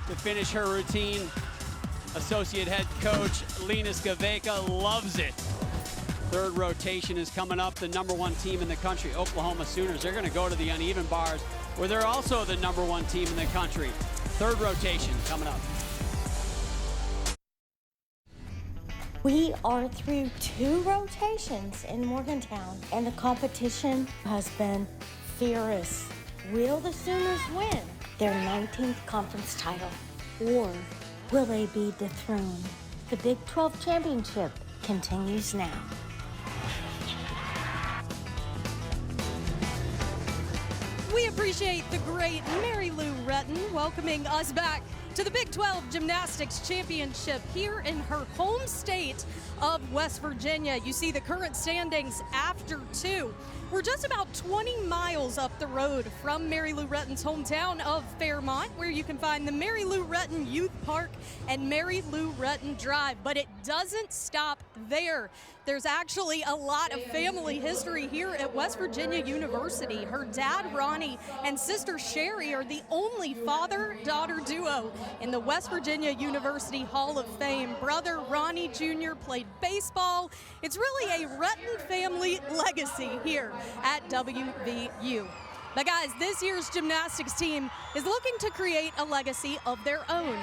to finish her routine. Associate head coach Linus Gaveka loves it. Third rotation is coming up. The #1 team in the country, Oklahoma Sooners. They're going to go to the uneven bars, where they're also the #1 team in the country. Third rotation coming up. We are through 2 rotations in Morgantown, and the competition has been fierce. Will the Sooners win their 19th conference title, or will they be dethroned? The Big 12 championship continues now. We appreciate the great Mary Lou Retton welcoming us back to the Big 12 Gymnastics Championship here in her home state of West Virginia. You see the current standings after 2. We're just about 20 miles up the road from Mary Lou Retton's hometown of Fairmont, where you can find the Mary Lou Retton Youth Park and Mary Lou Retton Drive. But it doesn't stop there. There's actually a lot of family history here at West Virginia University. Her dad, Ronnie, and sister Sherry are the only father-daughter duo in the West Virginia University Hall of Fame. Brother Ronnie Jr. played baseball. It's really a Retton family legacy here at WVU. But guys, this year's gymnastics team is looking to create a legacy of their own.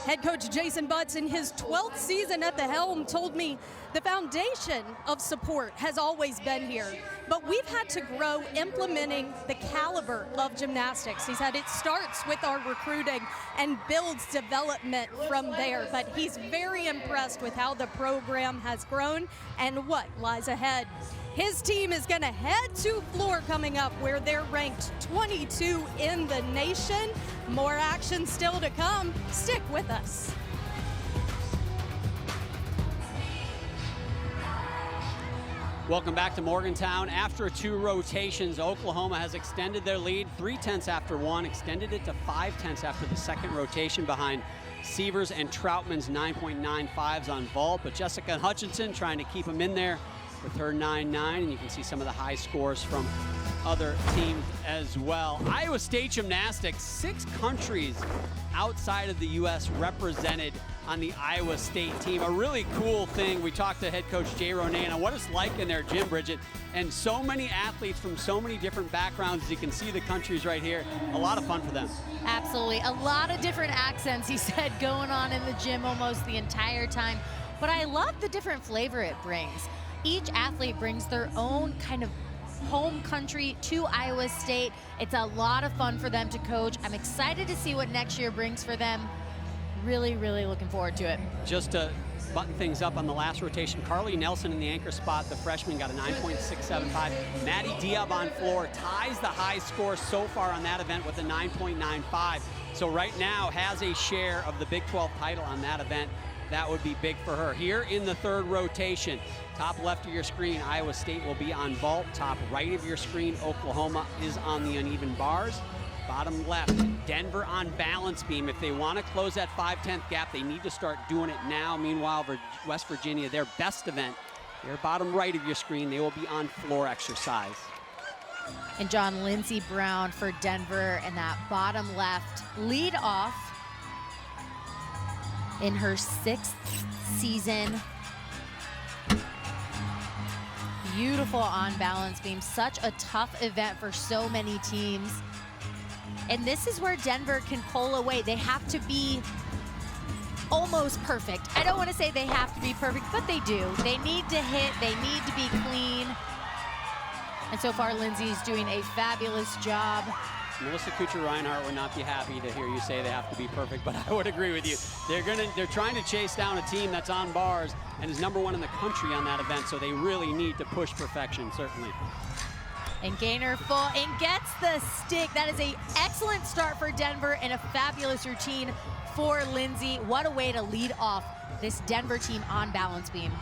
Head coach Jason Butts, in his 12th season at the helm, told me the foundation of support has always been here, but we've had to grow implementing the caliber of gymnastics. He said it starts with our recruiting and builds development from there, but he's very impressed with how the program has grown and what lies ahead. His team is going to head to Floor coming up, where they're ranked 22 in the nation. More action still to come. Stick with us. Welcome back to Morgantown. After 2 rotations, Oklahoma has extended their lead 3/10 after 1, extended it to 5/10 after the second rotation behind Sievers and Troutman's 9.95s on vault, but Jessica Hutchinson trying to keep them in there with her 9.9, and you can see some of the high scores from other teams as well. Iowa State Gymnastics, 6 countries outside of the U.S. represented on the Iowa State team. A really cool thing. We talked to head coach Jay Ronay on what it's like in their gym, Bridget, and so many athletes from so many different backgrounds. You can see the countries right here. A lot of fun for them. Absolutely. A lot of different accents, he said, going on in the gym almost the entire time. But I love the different flavor it brings. Each athlete brings their own kind of home country to Iowa State. It's a lot of fun for them to coach. I'm excited to see what next year brings for them. Really, really looking forward to it. Just to button things up on the last rotation, Carly Nelson in the anchor spot, the freshman, got a 9.675. Maddie Diab on floor ties the high score so far on that event with a 9.95. So right now has a share of the Big 12 title on that event. That would be big for her. Here in the third rotation, top left of your screen, Iowa State will be on vault. Top right of your screen, Oklahoma is on the uneven bars. Bottom left, Denver on balance beam. If they want to close that 5/10 gap, they need to start doing it now. Meanwhile, West Virginia, their best event, their bottom right of your screen, they will be on floor exercise. And John Lindsey Brown for Denver, and that bottom left lead off in her 6th season. Beautiful on balance beam. Such a tough event for so many teams. And this is where Denver can pull away. They have to be almost perfect. I don't want to say they have to be perfect, but they do. They need to hit, they need to be clean. And so far, Lindsey's doing a fabulous job. Melissa Kuchar-Reinhardt would not be happy to hear you say they have to be perfect, but I would agree with you. They're trying to chase down a team that's on bars and is #1 in the country on that event, so they really need to push perfection, certainly. And Gaynor full and gets the stick. That is an excellent start for Denver and a fabulous routine for Lindsey. What a way to lead off this Denver team on balance beam.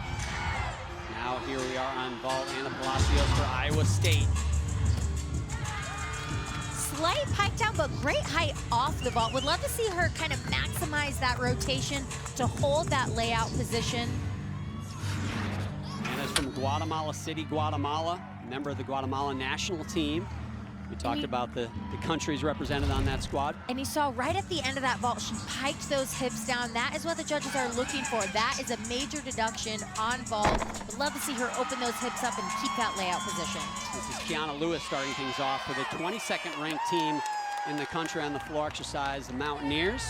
Now here we are on vault. Anna Palacios for Iowa State. Slight pike down, but great height off the vault. Would love to see her kind of maximize that rotation to hold that layout position. Anna's from Guatemala City, Guatemala, member of the Guatemala national team. We talked about the countries represented on that squad. And you saw right at the end of that vault, she piked those hips down. That is what the judges are looking for. That is a major deduction on vault. Would love to see her open those hips up and keep that layout position. This is Kiana Lewis starting things off for the 22nd ranked team in the country on the floor exercise, the Mountaineers.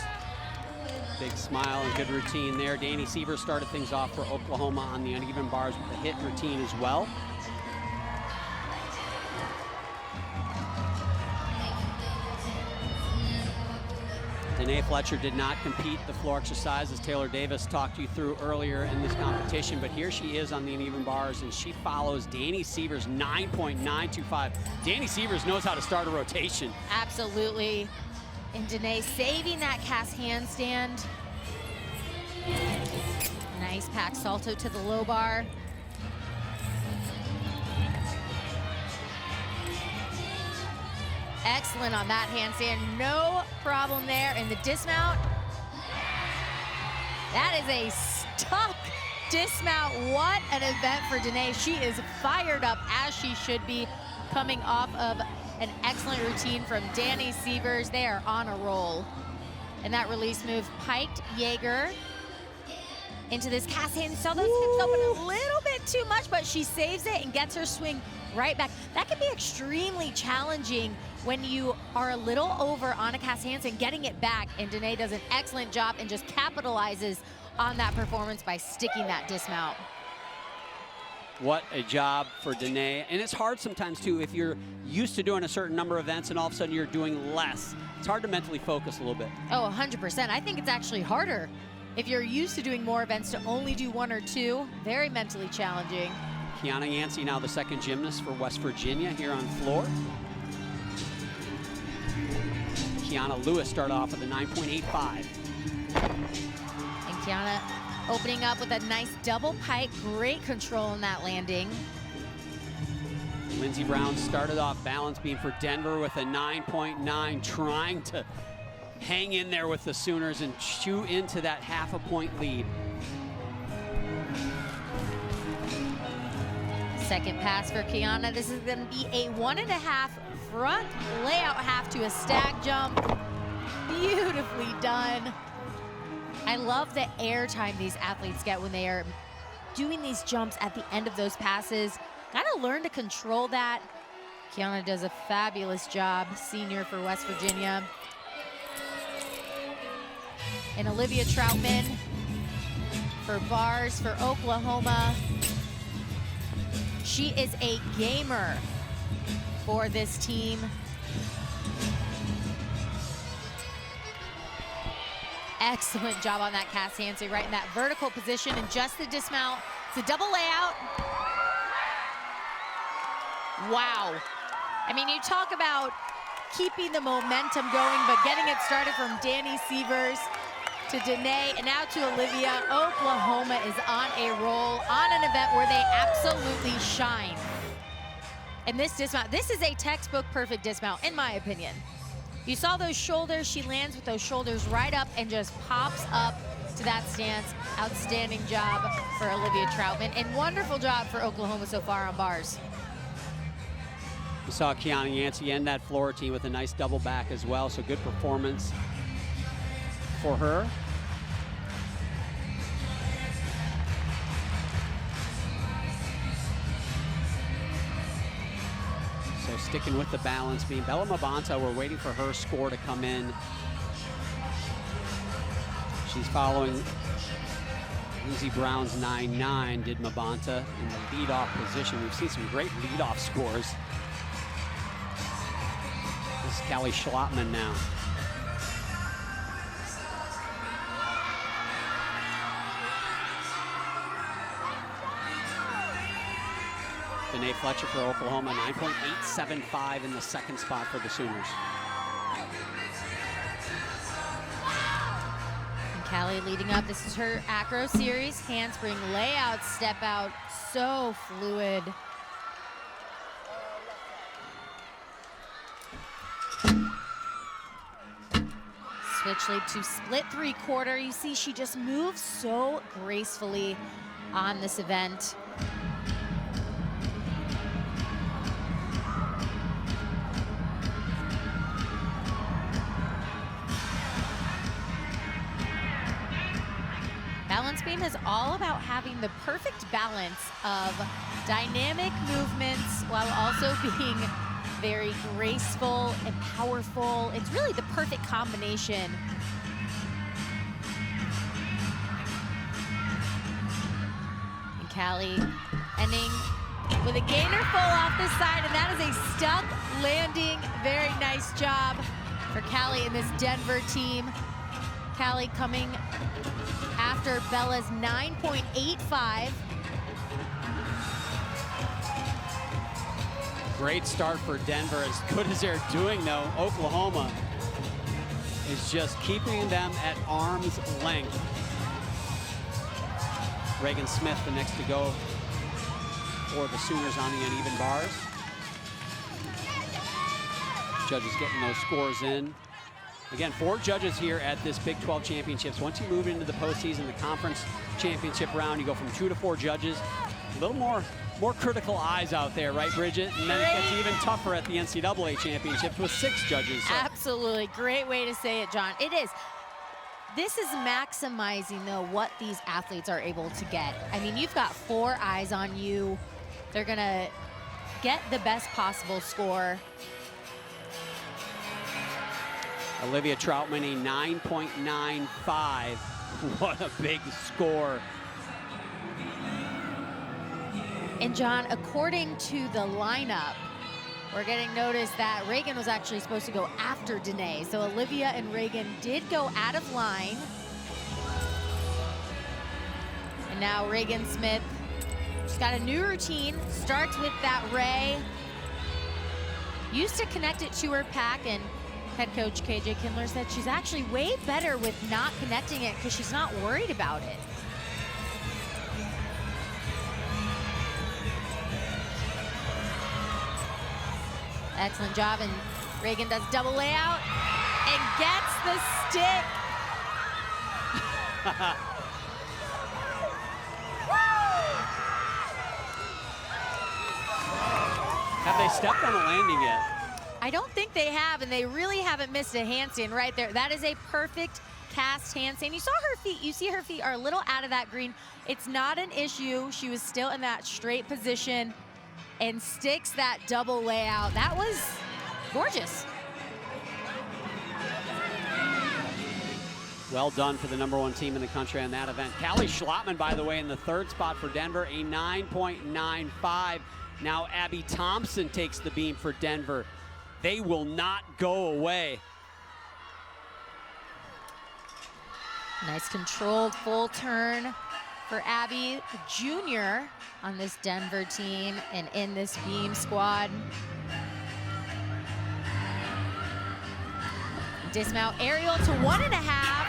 Big smile and good routine there. Danny Sievers started things off for Oklahoma on the uneven bars with a hit routine as well. Danae Fletcher did not compete the floor exercise, as Taylor Davis talked you through earlier in this competition, but here she is on the uneven bars, and she follows Danny Sievers 9.925. Danny Sievers knows how to start a rotation. Absolutely. And Danae saving that cast handstand. Nice pack salto to the low bar. Excellent on that handstand, no problem there. And the dismount, that is a stuck dismount. What an event for Danae. She is fired up, as she should be, coming off of an excellent routine from Danny Sievers. They are on a roll. And that release move piked Jaeger into this cast hand. Saw those hips open a little bit too much, but she saves it and gets her swing right back. That can be extremely challenging when you are a little over on a cast handstand, getting it back. And Danae does an excellent job and just capitalizes on that performance by sticking that dismount. What a job for Danae. And it's hard sometimes too, if you're used to doing a certain number of events and all of a sudden you're doing less. It's hard to mentally focus a little bit. Oh, 100%. I think it's actually harder. If you're used to doing more events, to only do one or two, very mentally challenging. Kiana Yancey, now the second gymnast for West Virginia here on floor. Kiana Lewis started off with a 9.85. And Kiana opening up with a nice double pike. Great control in that landing. Lindsey Brown started off balance beam for Denver with a 9.9, trying to hang in there with the Sooners and chew into that half a point lead. Second pass for Kiana. This is going to be a 1.5 front layout half to a stag jump. Beautifully done. I love the air time these athletes get when they are doing these jumps at the end of those passes. Gotta learn to control that. Kiana does a fabulous job, senior for West Virginia. And Olivia Troutman for bars for Oklahoma. She is a gamer for this team. Excellent job on that cast handstand, right in that vertical position, and just the dismount. It's a double layout. Wow. I mean, you talk about keeping the momentum going, but getting it started from Danny Sievers to Danae, and now to Olivia. Oklahoma is on a roll, on an event where they absolutely shine. And this dismount, this is a textbook perfect dismount, in my opinion. You saw those shoulders. She lands with those shoulders right up and just pops up to that stance. Outstanding job for Olivia Troutman, and wonderful job for Oklahoma so far on bars. We saw Kiana Yancey end that floor routine with a nice double back as well, so good performance for her. So sticking with the balance beam. Bella Mabanta, we're waiting for her score to come in. She's following Lindsey Brown's 9.9, did Mabanta in the leadoff position. We've seen some great leadoff scores. This is Callie Schlottman now. Danae Fletcher for Oklahoma, 9.875 in the second spot for the Sooners. Callie leading up. This is her acro series. Handspring layout, step out, so fluid. Switch lead to split 3/4. You see she just moves so gracefully on this event. Balance beam is all about having the perfect balance of dynamic movements while also being very graceful and powerful. It's really the perfect combination. And Callie ending with a gainer full off this side, and that is a stuck landing. Very nice job for Callie and this Denver team. Callie coming after Bella's 9.85. Great start for Denver. As good as they're doing, though, Oklahoma is just keeping them at arm's length. Reagan Smith, the next to go for the Sooners on the uneven bars. Judges getting those scores in. Again, 4 judges here at this Big 12 Championships. Once you move into the postseason, the conference championship round, you go from 2 to 4 judges. A little more critical eyes out there, right, Bridget? And then it gets even tougher at the NCAA championships with 6 judges. So. Absolutely, great way to say it, John. It is. This is maximizing, though, what these athletes are able to get. I mean, you've got 4 eyes on you. They're gonna get the best possible score. Olivia Troutman, a 9.95. What a big score. And John, according to the lineup, we're getting notice that Reagan was actually supposed to go after Danae. So Olivia and Reagan did go out of line. And now Reagan Smith, she's got a new routine, starts with that ray. Used to connect it to her pack, and head coach KJ Kindler said she's actually way better with not connecting it because she's not worried about it. Excellent job, and Reagan does double layout and gets the stick. Have they stepped on a landing yet? I don't think they have, and they really haven't missed a handstand right there. That is a perfect cast handstand. You saw her feet. You see her feet are a little out of that green. It's not an issue. She was still in that straight position and sticks that double layout. That was gorgeous. Well done for the #1 team in the country on that event. Callie Schlottman, by the way, in the 3rd spot for Denver, a 9.95. Now Abby Thompson takes the beam for Denver. They will not go away. Nice controlled full turn for Abby, junior on this Denver team and in this beam squad. Dismount aerial to 1.5.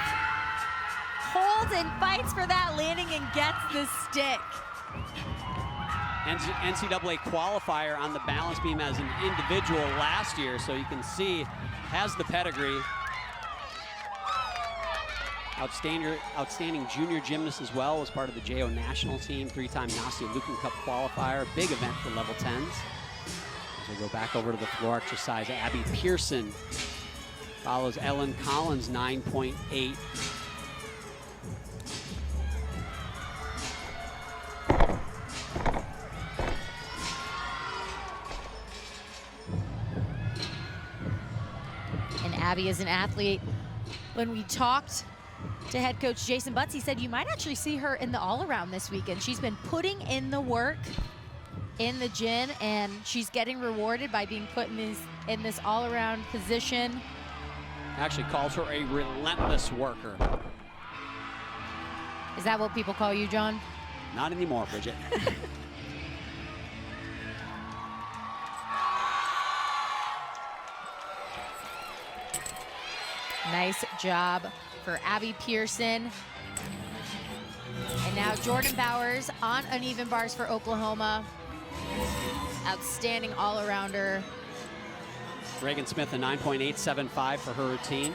Holds and fights for that landing and gets the stick. NCAA qualifier on the balance beam as an individual last year, so you can see has the pedigree. Outstanding junior gymnast as well, as part of the JO national team, 3-time Nastia Lukin Cup qualifier, big event for level 10s. As we go back over to the floor exercise, Abby Pearson follows Ellen Collins, 9.8. And Abby is an athlete. When we talked to head coach Jason Butts, he said you might actually see her in the all-around this weekend. She's been putting in the work in the gym, and she's getting rewarded by being put in this all-around position. Actually calls her a relentless worker. Is that what people call you, John? Not anymore, Bridget. Nice job for Abby Pearson. And now Jordan Bowers on uneven bars for Oklahoma. Outstanding all-arounder. Reagan Smith, a 9.875 for her routine.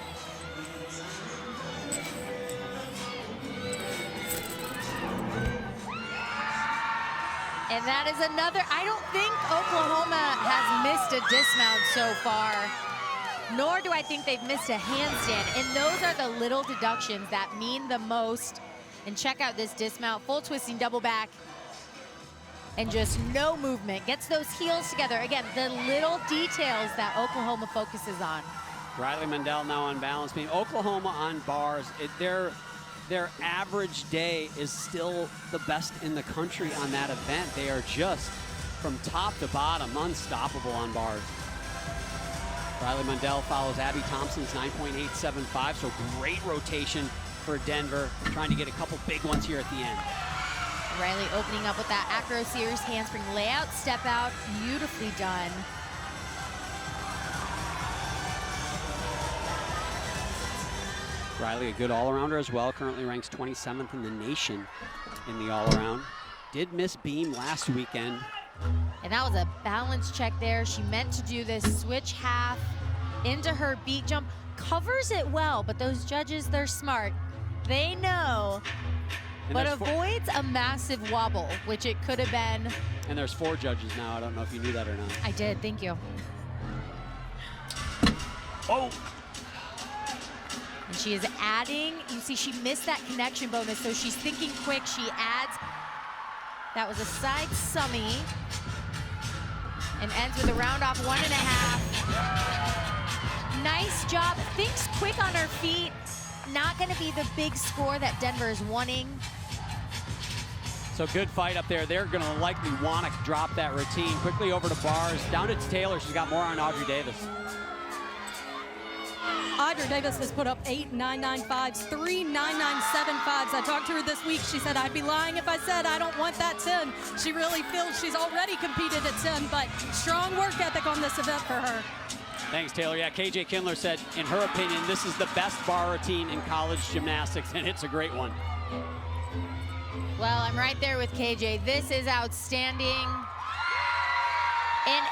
And that is another, I don't think Oklahoma has missed a dismount so far, nor do I think they've missed a handstand. And those are the little deductions that mean the most. And check out this dismount, full twisting double back, and just no movement. Gets those heels together. Again, the little details that Oklahoma focuses on. Riley Mundell now on balance beam. Oklahoma on bars. Their average day is still the best in the country on that event. They are just, from top to bottom, unstoppable on bars. Riley Mundell follows Abby Thompson's 9.875, so great rotation for Denver, trying to get a couple big ones here at the end. Riley opening up with that Acro Series handspring layout, step out, beautifully done. Riley, a good all-arounder as well, currently ranks 27th in the nation in the all-around. Did miss beam last weekend. And that was a balance check there. She meant to do this switch half into her beat jump, covers it well, but those judges, they're smart. They know, but avoids a massive wobble, which it could have been. And there's 4 judges now. I don't know if you knew that or not. I did, thank you. Oh! And she is adding, you see she missed that connection bonus, so she's thinking quick. She adds, that was a side summy, and ends with a round off 1.5. Nice job, thinks quick on her feet. Not gonna be the big score that Denver is wanting. So good fight up there. They're gonna likely want to drop that routine. Quickly over to bars, down to Taylor. She's got more on Audrey Davis. Audrey Davis has put up 8 9.95s, 3 9.975s. I talked to her this week. She said, I'd be lying if I said I don't want that 10. She really feels she's already competed at 10, but strong work ethic on this event for her. Thanks, Taylor. Yeah, KJ Kindler said, in her opinion, this is the best bar routine in college gymnastics, and it's a great one. Well, I'm right there with KJ. This is outstanding. And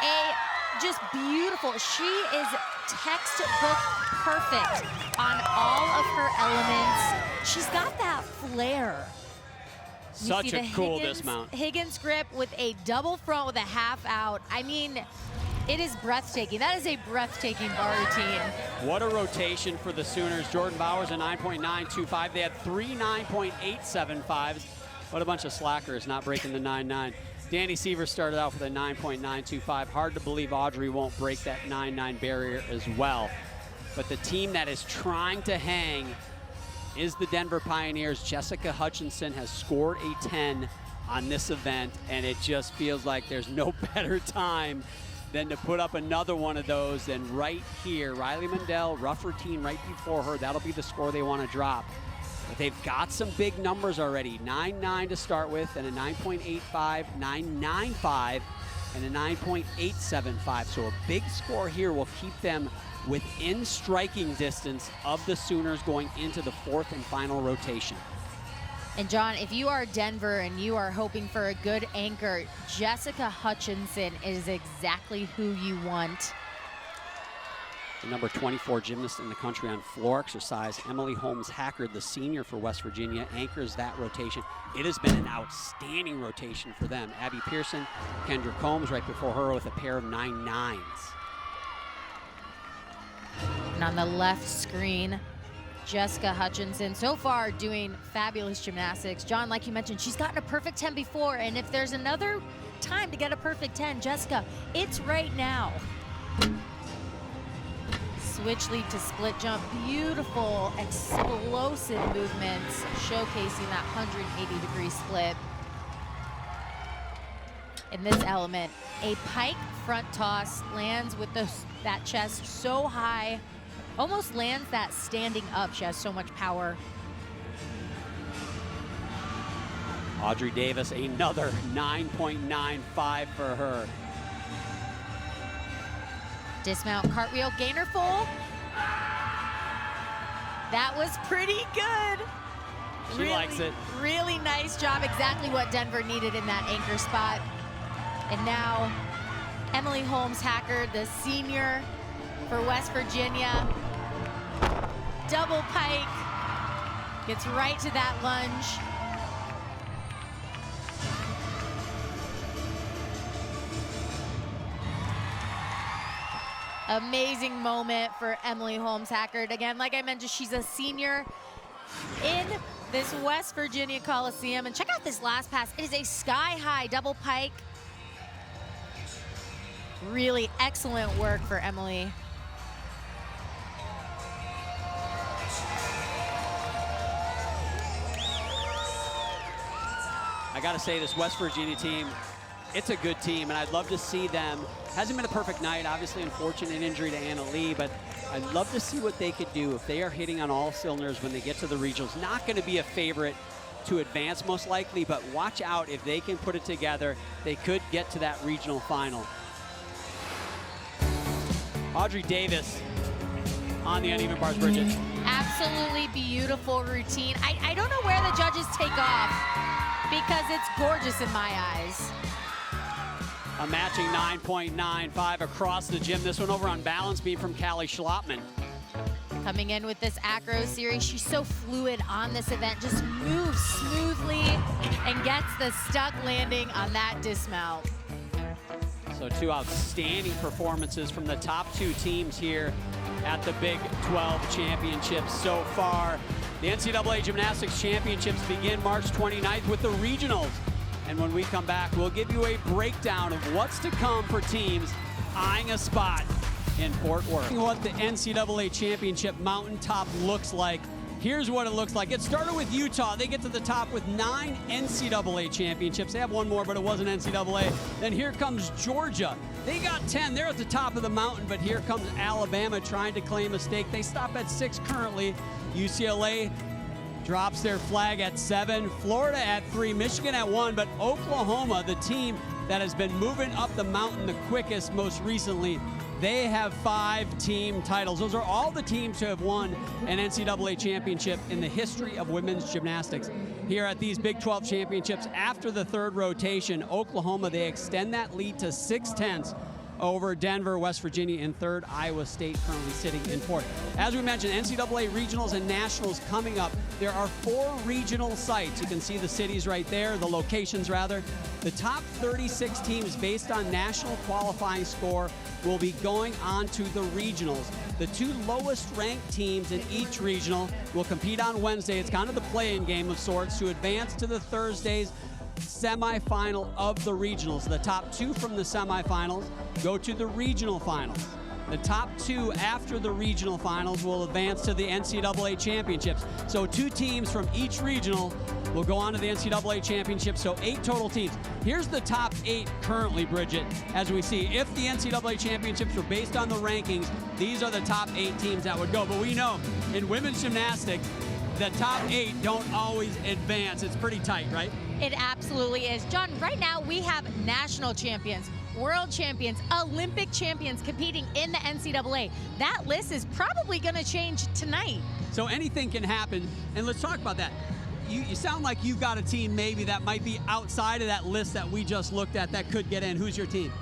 just beautiful. She is textbook perfect on all of her elements. She's got that flair. Such a cool dismount. Higgins grip with a double front with a half out. I mean, it is breathtaking. That is a breathtaking bar routine. What a rotation for the Sooners. Jordan Bowers, a 9.925. They had 3 9.875s. What a bunch of slackers not breaking the 9.9. Danny Seaver started out with a 9.925. Hard to believe Audrey won't break that 9.9 barrier as well. But the team that is trying to hang is the Denver Pioneers. Jessica Hutchinson has scored a 10 on this event, and it just feels like there's no better time than to put up another one of those than right here. Riley Mundell, rough routine right before her. That'll be the score they want to drop. But they've got some big numbers already. 9.9 to start with, and a 9.85, 9.95, and a 9.875. So a big score here will keep them within striking distance of the Sooners going into the 4th and final rotation. And John, if you are Denver and you are hoping for a good anchor, Jessica Hutchinson is exactly who you want. The number 24 gymnast in the country on floor exercise, Emily Holmes-Hackard, the senior for West Virginia, anchors that rotation. It has been an outstanding rotation for them. Abby Pearson, Kendra Combs right before her with a pair of 9.9s. And on the left screen, Jessica Hutchinson, so far doing fabulous gymnastics. John, like you mentioned, she's gotten a perfect 10 before, and if there's another time to get a perfect 10, Jessica, it's right now. Switch lead to split jump, beautiful, explosive movements, showcasing that 180-degree split. In this element, a pike front toss lands with that chest so high, almost lands that standing up. She has so much power. Audrey Davis, another 9.95 for her. Dismount cartwheel gainer full. That was pretty good. She likes it. Really nice job. Exactly what Denver needed in that anchor spot. And now Emily Holmes-Hackard, the senior for West Virginia. Double pike. Gets right to that lunge. Amazing moment for Emily Holmes-Hackard. Again, like I mentioned, she's a senior in this West Virginia Coliseum. And check out this last pass. It is a sky-high double pike. Really excellent work for Emily. I got to say, this West Virginia team, it's a good team, and I'd love to see them. Hasn't been a perfect night, obviously unfortunate injury to Anna Lee, but I'd love to see what they could do if they are hitting on all cylinders when they get to the regionals. Not going to be a favorite to advance most likely, but watch out if they can put it together. They could get to that regional final. Audrey Davis on the uneven bars, Bridget. Absolutely beautiful routine. I don't know where the judges take off because it's gorgeous in my eyes. A matching 9.95 across the gym. This one over on balance beam from Callie Schlottman. Coming in with this acro series, she's so fluid on this event, just moves smoothly and gets the stuck landing on that dismount. So two outstanding performances from the top two teams here at the Big 12 Championships so far. The NCAA Gymnastics Championships begin March 29th with the regionals. And when we come back, we'll give you a breakdown of what's to come for teams eyeing a spot in Fort Worth. What the NCAA Championship mountaintop looks like. Here's what it looks like. It started with Utah. They get to the top with 9 NCAA championships. They have one more, but it wasn't NCAA. Then here comes Georgia. They got 10. They're at the top of the mountain, but here comes Alabama trying to claim a stake. They stop at 6 currently. UCLA drops their flag at 7. Florida at 3. Michigan at 1. But Oklahoma, the team that has been moving up the mountain the quickest most recently, they have 5 team titles. Those are all the teams who have won an NCAA championship in the history of women's gymnastics. Here at these Big 12 championships, after the 3rd rotation, Oklahoma, they extend that lead to 6/10 over Denver, West Virginia in 3rd, Iowa State currently sitting in 4th. As we mentioned, NCAA regionals and nationals coming up. There are 4 regional sites. You can see the cities right there, the locations rather. The top 36 teams based on national qualifying score will be going on to the regionals. The 2 lowest ranked teams in each regional will compete on Wednesday. It's kind of the play-in game of sorts to advance to the Thursday's semifinal of the regionals. The top 2 from the semifinals go to the regional finals. The top 2 after the regional finals will advance to the NCAA championships. So 2 teams from each regional will go on to the NCAA championship. So 8 total teams. Here's the top 8 currently, Bridget, as we see. If the NCAA championships were based on the rankings, these are the top 8 teams that would go. But we know in women's gymnastics, the top 8 don't always advance. It's pretty tight, right? It absolutely is. John, right now we have national champions, world champions, Olympic champions competing in the NCAA. That list is probably going to change tonight. So anything can happen. And let's talk about that. You sound like you've got a team maybe that might be outside of that list that we just looked at that could get in. Who's your team?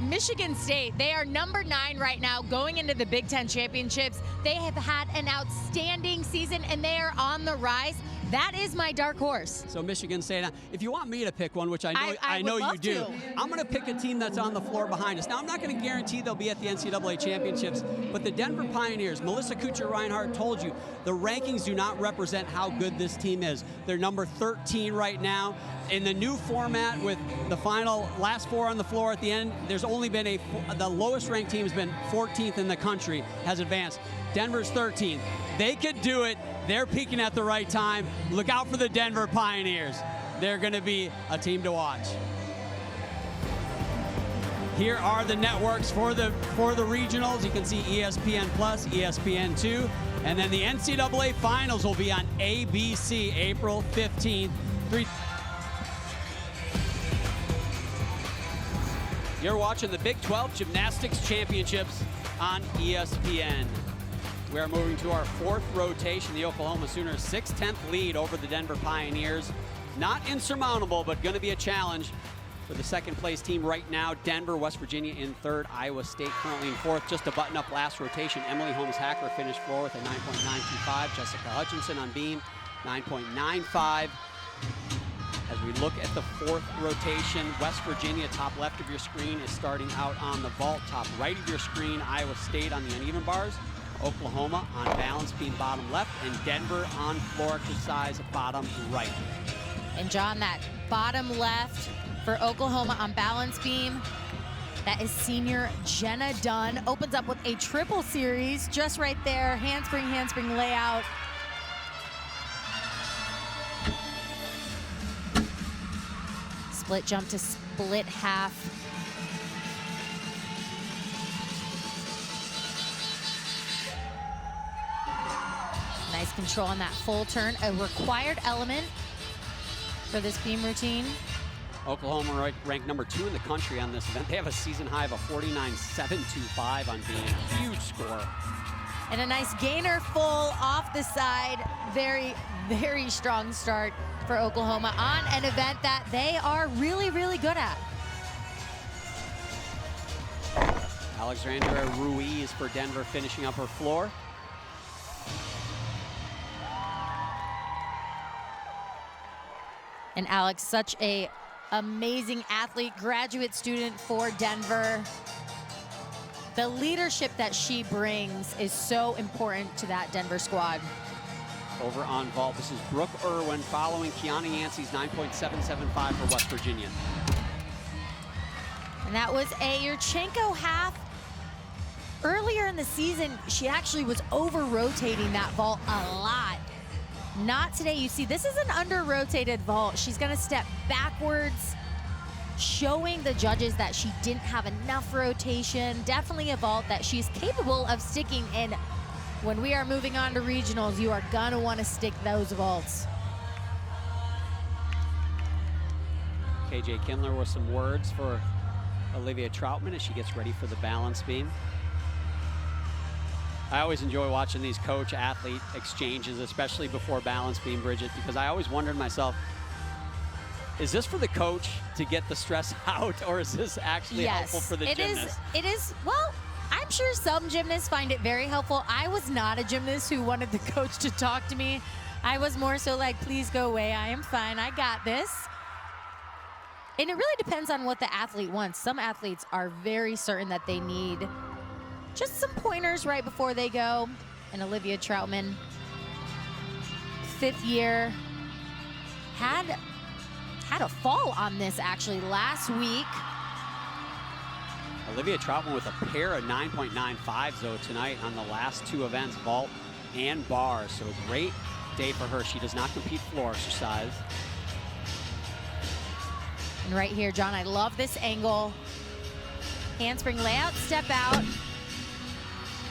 Michigan State, they are number 9 right now going into the Big Ten championships. They have had an outstanding season and they are on the rise. That is my dark horse. So Michigan State. Now, if you want me to pick one, which I know you do, I'm going to pick a team that's on the floor behind us. Now, I'm not going to guarantee they'll be at the NCAA championships, but the Denver Pioneers, Melissa Kuchar-Reinhardt told you, the rankings do not represent how good this team is. They're number 13 right now. In the new format with the final last 4 on the floor at the end, there's only been the lowest ranked team has been 14th in the country, has advanced. Denver's 13th. They could do it. They're peaking at the right time. Look out for the Denver Pioneers. They're going to be a team to watch. Here are the networks for the regionals. You can see ESPN Plus, ESPN2, and then the NCAA Finals will be on ABC April 15th. You're watching the Big 12 Gymnastics Championships on ESPN. We are moving to our fourth rotation. The Oklahoma Sooners' 6-10 lead over the Denver Pioneers. Not insurmountable, but going to be a challenge for the second place team right now. Denver, West Virginia in third, Iowa State currently in fourth. Just to button up last rotation, Emily Holmes-Hacker finished floor with a 9.925. Jessica Hutchinson on beam, 9.95. As we look at the fourth rotation, West Virginia, top left of your screen, is starting out on the vault. Top right of your screen, Iowa State on the uneven bars. Oklahoma on balance beam bottom left, and Denver on floor exercise bottom right. And John, that bottom left for Oklahoma on balance beam, that is senior Jenna Dunn. Opens up with a triple series just right there. Handspring layout. Split jump to split half. Nice control on that full turn, a required element for this beam routine. Oklahoma ranked number 2 in the country on this event. They have a season high of a 49.725 on beam. Huge score. And a nice gainer full off the side. Very, very strong start for Oklahoma on an event that they are really, really good at. Alexandra Ruiz for Denver finishing up her floor. And Alex, such a amazing athlete, graduate student for Denver. The leadership that she brings is so important to that Denver squad. Over on vault, this is Brooke Irwin following Kiana Yancey's 9.775 for West Virginia. And that was a Yurchenko half. Earlier in the season, she actually was over-rotating that vault a lot. Not today. You see, this is an under-rotated vault. She's going to step backwards, showing the judges that she didn't have enough rotation. Definitely a vault that she's capable of sticking in. When we are moving on to regionals, you are going to want to stick those vaults. KJ Kindler with some words for Olivia Troutman as she gets ready for the balance beam. I always enjoy watching these coach-athlete exchanges, especially before balance beam, Bridget, because I always wondered myself, is this for the coach to get the stress out, or is this actually helpful for the gymnast? It is, well, I'm sure some gymnasts find it very helpful. I was not a gymnast who wanted the coach to talk to me. I was more so like, please go away, I am fine, I got this. And it really depends on what the athlete wants. Some athletes are very certain that they need just some pointers right before they go. And Olivia Troutman, 5th year, had a fall on this actually last week. Olivia Troutman with a pair of 9.95s though tonight on the last 2 events, vault and bars. So a great day for her. She does not compete floor exercise. And right here, John, I love this angle. Handspring layout, step out.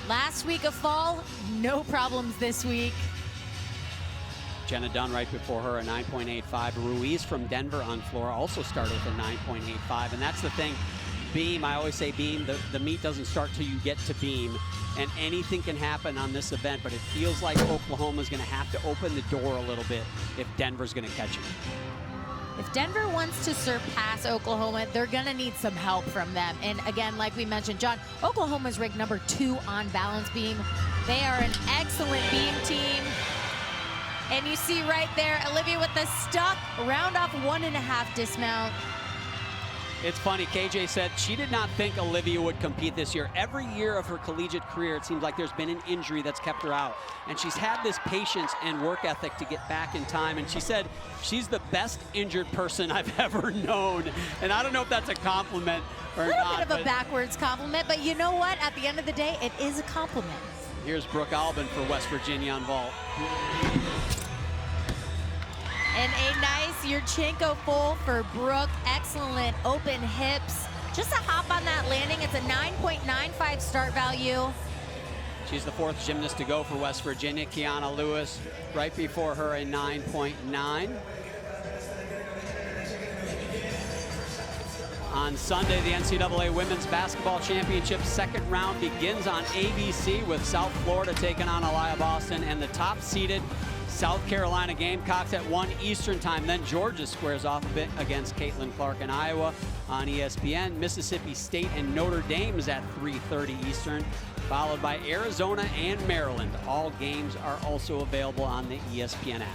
Last week a fall, no problems this week. Jenna Dunn right before her, a 9.85. Ruiz from Denver on floor also started with a 9.85. And that's the thing, beam, I always say beam, the meet doesn't start till you get to beam. And anything can happen on this event, but it feels like Oklahoma's gonna have to open the door a little bit if Denver's gonna catch it. If Denver wants to surpass Oklahoma, they're gonna need some help from them. And again, like we mentioned, John, Oklahoma's ranked number 2 on balance beam. They are an excellent beam team. And you see right there, Olivia with the stuck round off 1.5 dismount. It's funny, KJ said she did not think Olivia would compete this year. Every year of her collegiate career, it seems like there's been an injury that's kept her out. And she's had this patience and work ethic to get back in time. And she said she's the best injured person I've ever known. And I don't know if that's a compliment or not. A little bit of a backwards compliment, but you know what? At the end of the day, it is a compliment. Here's Brooke Albin for West Virginia on vault. And a nice Yurchenko full for Brooke. Excellent open hips. Just a hop on that landing. It's a 9.95 start value. She's the 4th gymnast to go for West Virginia. Kiana Lewis right before her, a 9.9. On Sunday, the NCAA Women's Basketball Championship second round begins on ABC with South Florida taking on Elia Boston and the top-seeded South Carolina Gamecocks at 1 Eastern time. Then Georgia squares off a bit against Caitlin Clark in Iowa on ESPN. Mississippi State and Notre Dame is at 3:30 Eastern, followed by Arizona and Maryland. All games are also available on the ESPN app.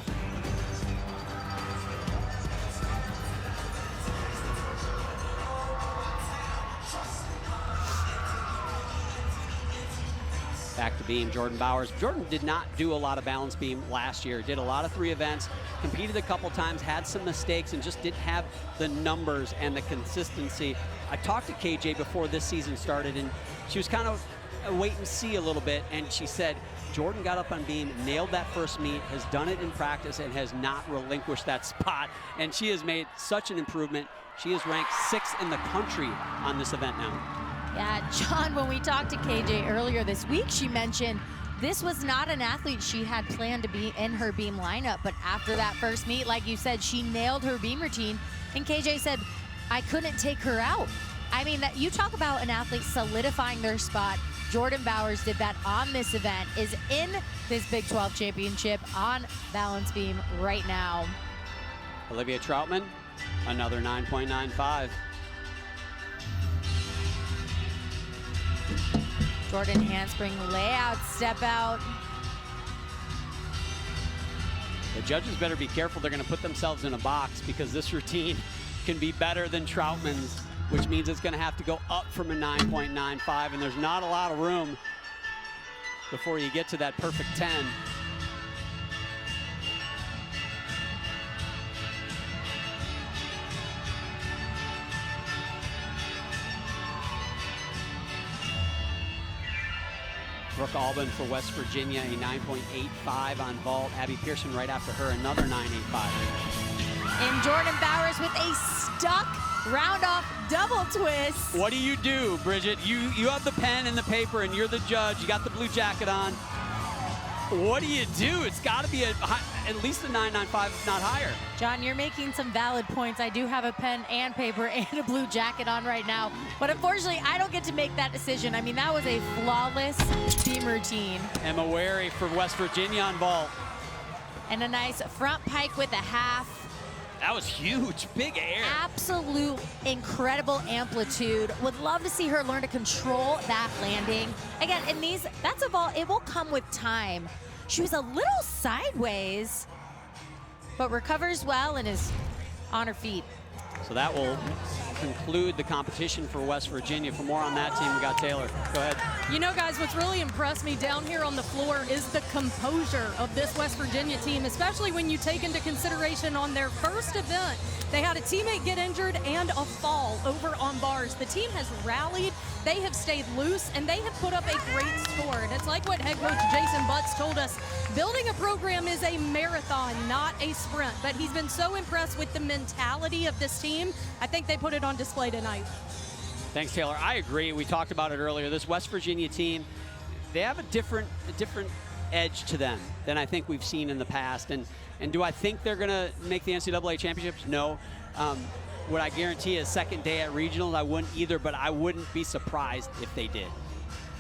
Back to beam, Jordan Bowers. Jordan did not do a lot of balance beam last year. Did a lot of 3 events, competed a couple times, had some mistakes, and just didn't have the numbers and the consistency. I talked to KJ before this season started, and she was kind of a wait and see a little bit, and she said Jordan got up on beam, nailed that first meet, has done it in practice, and has not relinquished that spot, and she has made such an improvement. She is ranked 6th in the country on this event now. Yeah, John, when we talked to KJ earlier this week, she mentioned this was not an athlete she had planned to be in her beam lineup, but after that first meet, like you said, she nailed her beam routine, and KJ said, I couldn't take her out. I mean, that you talk about an athlete solidifying their spot. Jordan Bowers did that on this event, is in this Big 12 championship on balance beam right now. Olivia Troutman, another 9.95. Jordan handspring layout, step out. The judges better be careful. They're going to put themselves in a box because this routine can be better than Troutman's, which means it's going to have to go up from a 9.95, and there's not a lot of room before you get to that perfect 10. Brooke Albin for West Virginia, a 9.85 on vault. Abby Pearson right after her, another 9.85. And Jordan Bowers with a stuck round-off double twist. What do you do, Bridget? You have the pen and the paper, and you're the judge. You got the blue jacket on. What do you do? It's got to be at least a 9.95, if not higher. John, you're making some valid points. I do have a pen and paper and a blue jacket on right now, but unfortunately, I don't get to make that decision. I mean, that was a flawless beam routine. Emma Wary for West Virginia on vault. And a nice front pike with a half. That was huge, big air. Absolute incredible amplitude. Would love to see her learn to control that landing. Again, in these, that's a vault, it will come with time. She was a little sideways, but recovers well and is on her feet. So that will conclude the competition for West Virginia. For more on that team, we got Taylor. Go ahead. You know, guys, what's really impressed me down here on the floor is the composure of this West Virginia team, especially when you take into consideration on their first event, they had a teammate get injured and a fall over on bars. The team has rallied, they have stayed loose, and they have put up a great score. And it's like what head coach Jason Butts told us, building a program is a marathon, not a sprint. But he's been so impressed with the mentality of this team. I think they put it on display tonight. Thanks, Taylor. I agree. We talked about it earlier. This West Virginia team, they have a different edge to them than I think we've seen in the past. And do I think they're going to make the NCAA championships? No. Would I guarantee a second day at regionals? I wouldn't either, but I wouldn't be surprised if they did.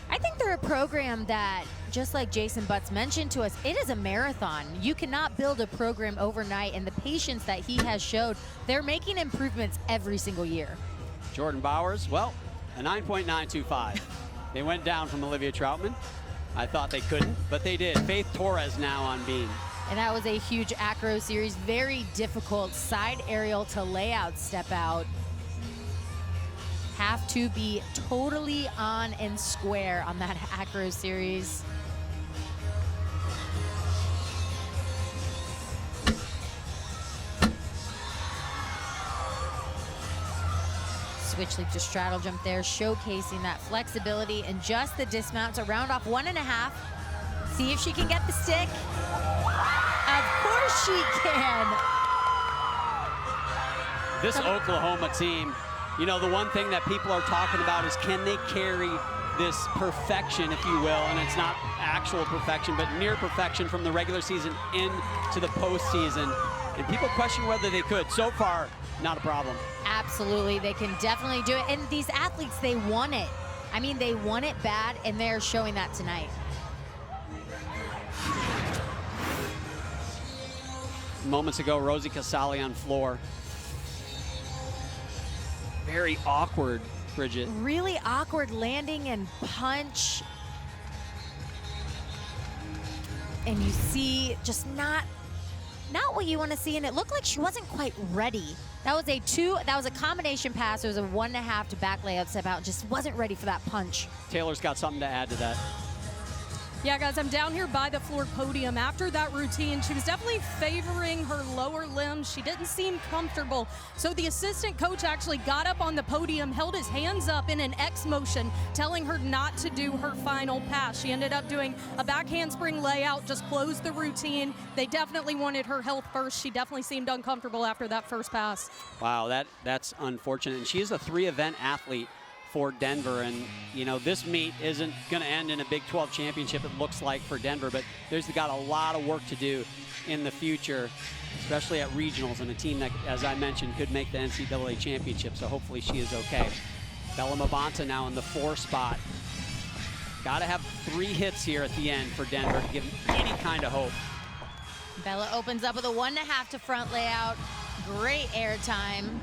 I think they're a program that, just like Jason Butts mentioned to us, it is a marathon. You cannot build a program overnight, and the patience that he has showed, they're making improvements every single year. Jordan Bowers, well, a 9.925. They went down from Olivia Troutman. I thought they couldn't, but they did. Faith Torres now on beam. And that was a huge acro series, very difficult side aerial to layout step out. Have to be totally on and square on that acro series. Switch leap to straddle jump there, showcasing that flexibility and just the dismount to round off 1.5. See if she can get the stick. Of course she can. This Oklahoma team, you know, the one thing that people are talking about is can they carry this perfection, if you will, and it's not actual perfection, but near perfection from the regular season into the postseason. And people question whether they could. So far, not a problem. Absolutely, they can definitely do it. And these athletes, they want it. I mean, they want it bad, and they're showing that tonight. Moments ago, Rosie Casali on floor. Very awkward, Bridget. Really awkward landing and punch. And you see just not what you want to see, and it looked like she wasn't quite ready. That was a combination pass. It was a 1.5 to back layup step out. Just wasn't ready for that punch. Taylor's got something to add to that. Yeah, guys, I'm down here by the floor podium. After that routine, she was definitely favoring her lower limbs. She didn't seem comfortable. So the assistant coach actually got up on the podium, held his hands up in an X motion, telling her not to do her final pass. She ended up doing a back handspring layout, just closed the routine. They definitely wanted her health first. She definitely seemed uncomfortable after that first pass. Wow, that's unfortunate. And she is a 3-event athlete for Denver, and you know, this meet isn't going to end in a Big 12 championship, it looks like, for Denver, but there's got a lot of work to do in the future, especially at regionals, and a team that, as I mentioned, could make the NCAA championship, so hopefully she is okay. Bella Mabanta now in the 4 spot. Got to have 3 hits here at the end for Denver to give them any kind of hope. Bella opens up with a 1.5 to front layout. Great air time.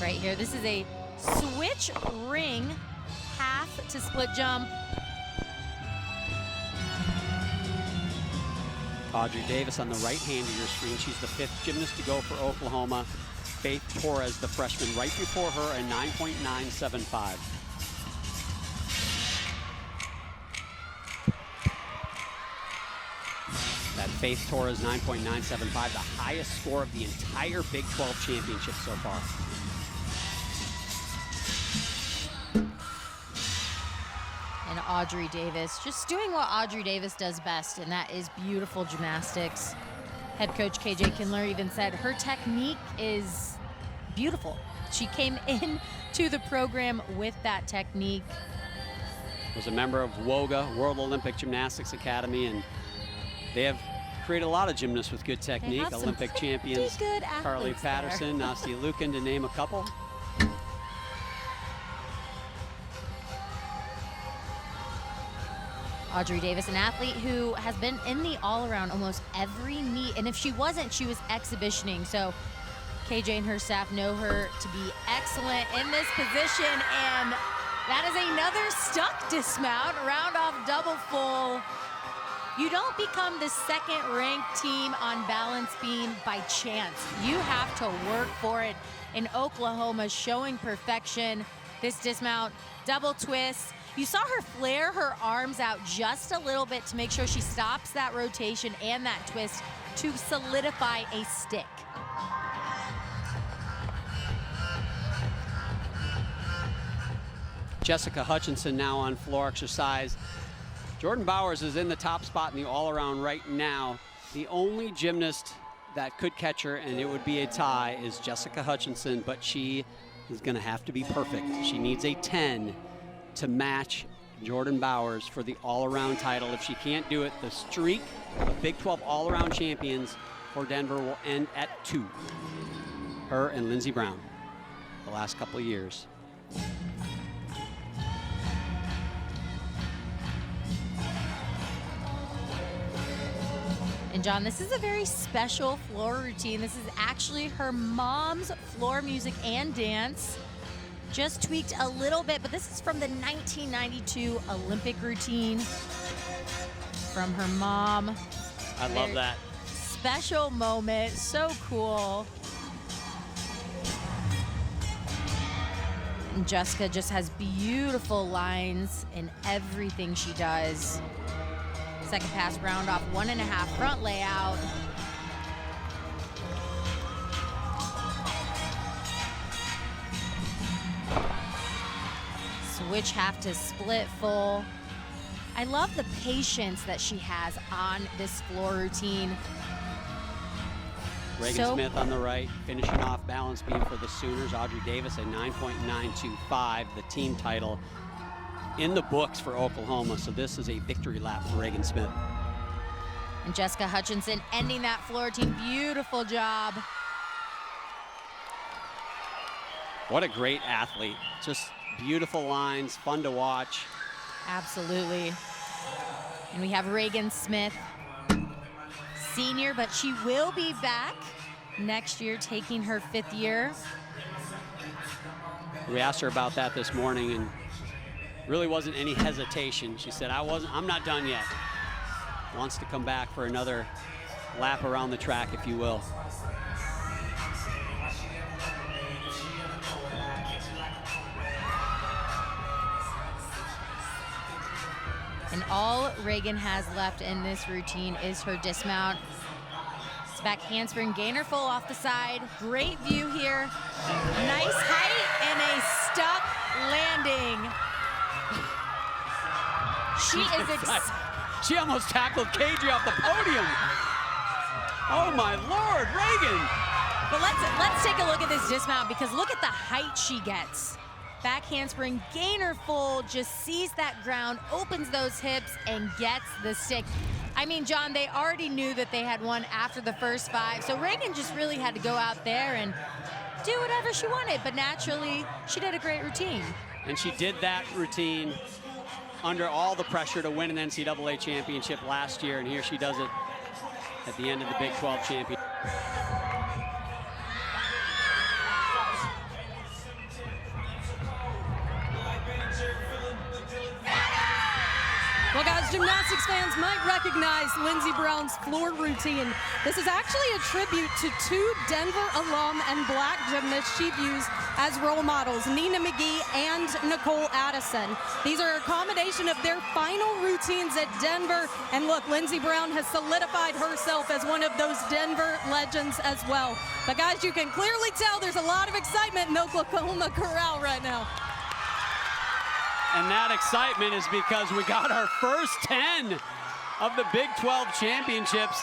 Right here, this is a switch ring, half to split jump. Audrey Davis on the right hand of your screen. She's the 5th gymnast to go for Oklahoma. Faith Torres, the freshman, right before her, a 9.975. That Faith Torres 9.975, the highest score of the entire Big 12 championship so far. And Audrey Davis, just doing what Audrey Davis does best, and that is beautiful gymnastics. Head coach KJ Kindler even said her technique is beautiful. She came in to the program with that technique. Was a member of WOGA, World Olympic Gymnastics Academy, and they have created a lot of gymnasts with good technique. Olympic champions Carly Patterson, Nastia Lukin, to name a couple. Audrey Davis, an athlete who has been in the all-around almost every meet, and if she wasn't, she was exhibitioning. So KJ and her staff know her to be excellent in this position, and that is another stuck dismount, round off double full. You don't become the 2nd-ranked team on balance beam by chance. You have to work for it. In Oklahoma, showing perfection. This dismount, double twist. You saw her flare her arms out just a little bit to make sure she stops that rotation and that twist to solidify a stick. Jessica Hutchinson now on floor exercise. Jordan Bowers is in the top spot in the all-around right now. The only gymnast that could catch her, and it would be a tie, is Jessica Hutchinson, but she is going to have to be perfect. She needs a 10 to match Jordan Bowers for the all-around title. If she can't do it, the streak of Big 12 all-around champions for Denver will end at 2. Her and Lindsey Brown, the last couple of years. And John, this is a very special floor routine. This is actually her mom's floor music and dance. Just tweaked a little bit, but this is from the 1992 Olympic routine from her mom. I love that. Special moment, so cool. And Jessica just has beautiful lines in everything she does. Second pass, round off, 1.5 front layout. Switch half to split full. I love the patience that she has on this floor routine. Reagan Smith on the right, finishing off balance beam for the Sooners. Audrey Davis at 9.925, the team title in the books for Oklahoma. So this is a victory lap for Reagan Smith. And Jessica Hutchinson ending that floor routine. Beautiful job. What a great athlete. Just beautiful lines, fun to watch. Absolutely. And we have Reagan Smith, senior, but she will be back next year, taking her 5th year. We asked her about that this morning, and really wasn't any hesitation. She said, I'm not done yet. Wants to come back for another lap around the track, if you will. And all Reagan has left in this routine is her dismount. It's back handspring, gainer full off the side. Great view here. Nice height and a stuck landing. She is She almost tackled KJ off the podium. Oh my Lord, Reagan. But let's take a look at this dismount, because look at the height she gets. Back handspring, gainer full, just sees that ground, opens those hips, and gets the stick. I mean, John, they already knew that they had won after the first 5, so Reagan just really had to go out there and do whatever she wanted, but naturally, she did a great routine. And she did that routine under all the pressure to win an NCAA championship last year, and here she does it at the end of the Big 12 championship. Well, guys, gymnastics fans might recognize Lindsey Brown's floor routine. This is actually a tribute to 2 Denver alum and black gymnasts she views as role models, Nina McGee and Nicole Addison. These are a combination of their final routines at Denver. And look, Lindsey Brown has solidified herself as one of those Denver legends as well. But guys, you can clearly tell there's a lot of excitement in Oklahoma Corral right now. And that excitement is because we got our first 10 of the Big 12 championships.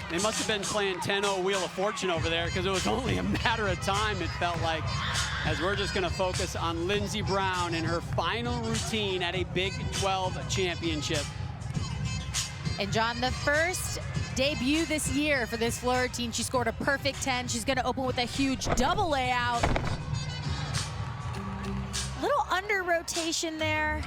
They must have been playing 10-0 Wheel of Fortune over there, because it was only a matter of time, it felt like, as we're just gonna focus on Lindsey Brown in her final routine at a Big 12 championship. And John, the first debut this year for this floor routine, she scored a perfect 10. She's gonna open with a huge double layout. Little under rotation there.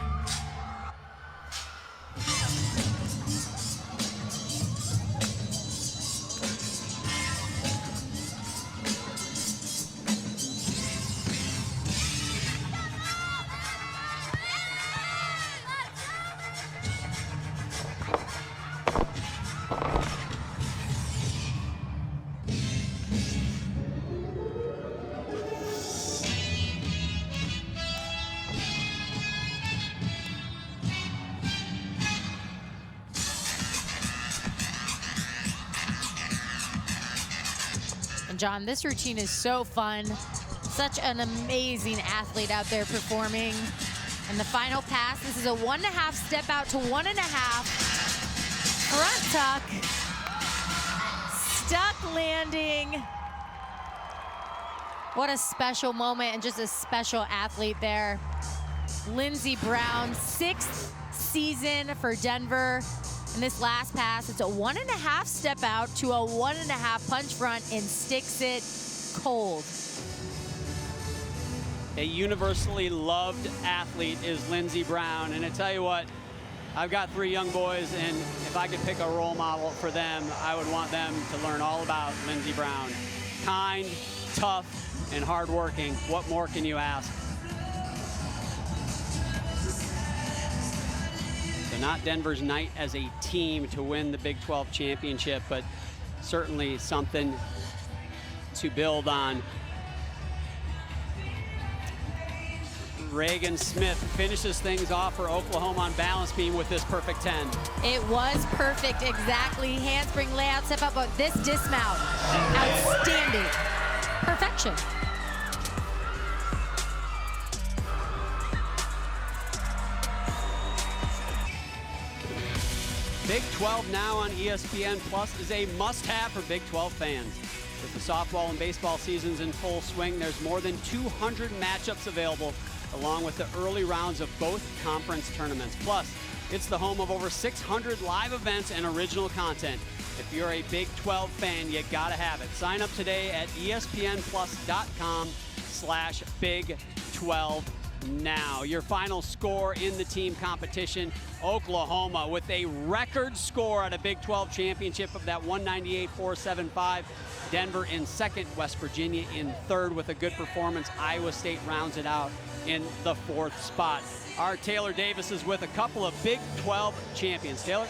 John, this routine is so fun. Such an amazing athlete out there performing. And the final pass, this is a 1.5 step out to 1.5. Front tuck. Stuck landing. What a special moment, and just a special athlete there. Lindsey Brown, 6th season for Denver. And this last pass, it's a 1.5 step out to a 1.5 punch front, and sticks it cold. A universally loved athlete is Lindsey Brown. And I tell you what, I've got 3 young boys, and if I could pick a role model for them, I would want them to learn all about Lindsey Brown. Kind, tough, and hardworking. What more can you ask? Not Denver's night as a team to win the Big 12 championship, but certainly something to build on. Reagan Smith finishes things off for Oklahoma on balance beam with this perfect 10. It was perfect, exactly. Handspring layout, step up, but this dismount, outstanding. Perfection. Big 12 now on ESPN Plus is a must-have for Big 12 fans. With the softball and baseball seasons in full swing, there's more than 200 matchups available, along with the early rounds of both conference tournaments. Plus, it's the home of over 600 live events and original content. If you're a Big 12 fan, you gotta have it. Sign up today at espnplus.com/Big12 now. Your final score in the team competition, Oklahoma with a record score at a Big 12 championship of that 198-475. Denver in second, West Virginia in third with a good performance. Iowa State rounds it out in the fourth spot. Our Taylor Davis is with a couple of Big 12 champions. Taylor?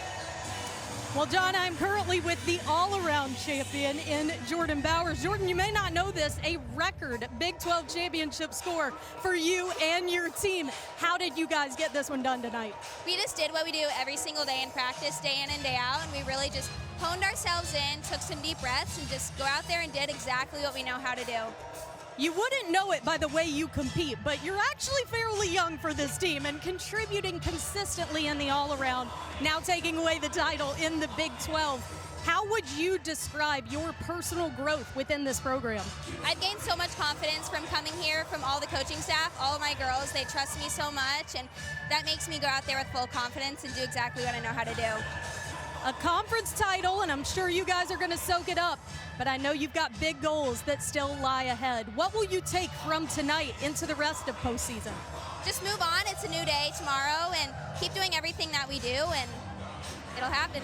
Well, John, I'm currently with the all-around champion in Jordan Bowers. Jordan, you may not know this, a record Big 12 championship score for you and your team. How did you guys get this one done tonight? We just did what we do every single day in practice, day in and day out, and we really just honed ourselves in, took some deep breaths, and just go out there and did exactly what we know how to do. You wouldn't know it by the way you compete, but you're actually fairly young for this team and contributing consistently in the all-around, now taking away the title in the Big 12. How would you describe your personal growth within this program? I've gained so much confidence from coming here, from all the coaching staff, all of my girls. They trust me so much, and that makes me go out there with full confidence and do exactly what I know how to do. A conference title, and I'm sure you guys are going to soak it up, but I know you've got big goals that still lie ahead. What will you take from tonight into the rest of postseason? Just move on. It's a new day tomorrow, and keep doing everything that we do, and it'll happen.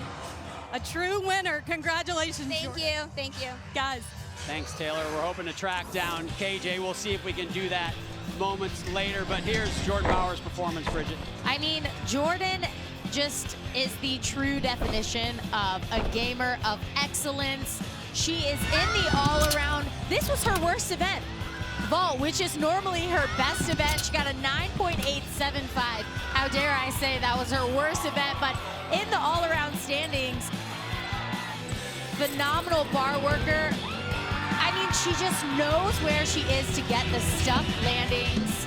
A true winner. Congratulations, Thank Jordan. you. Thank you. Guys. Thanks, Taylor. We're hoping to track down KJ. We'll see if we can do that moments later, but here's Jordan Bowers' performance, Bridget. I mean, Jordan just is the true definition of a gamer of excellence. She is in the all-around. This was her worst event. Vault, which is normally her best event. She got a 9.875. How dare I say that was her worst event, but in the all-around standings, phenomenal bar worker. I mean, she just knows where she is to get the stuck landings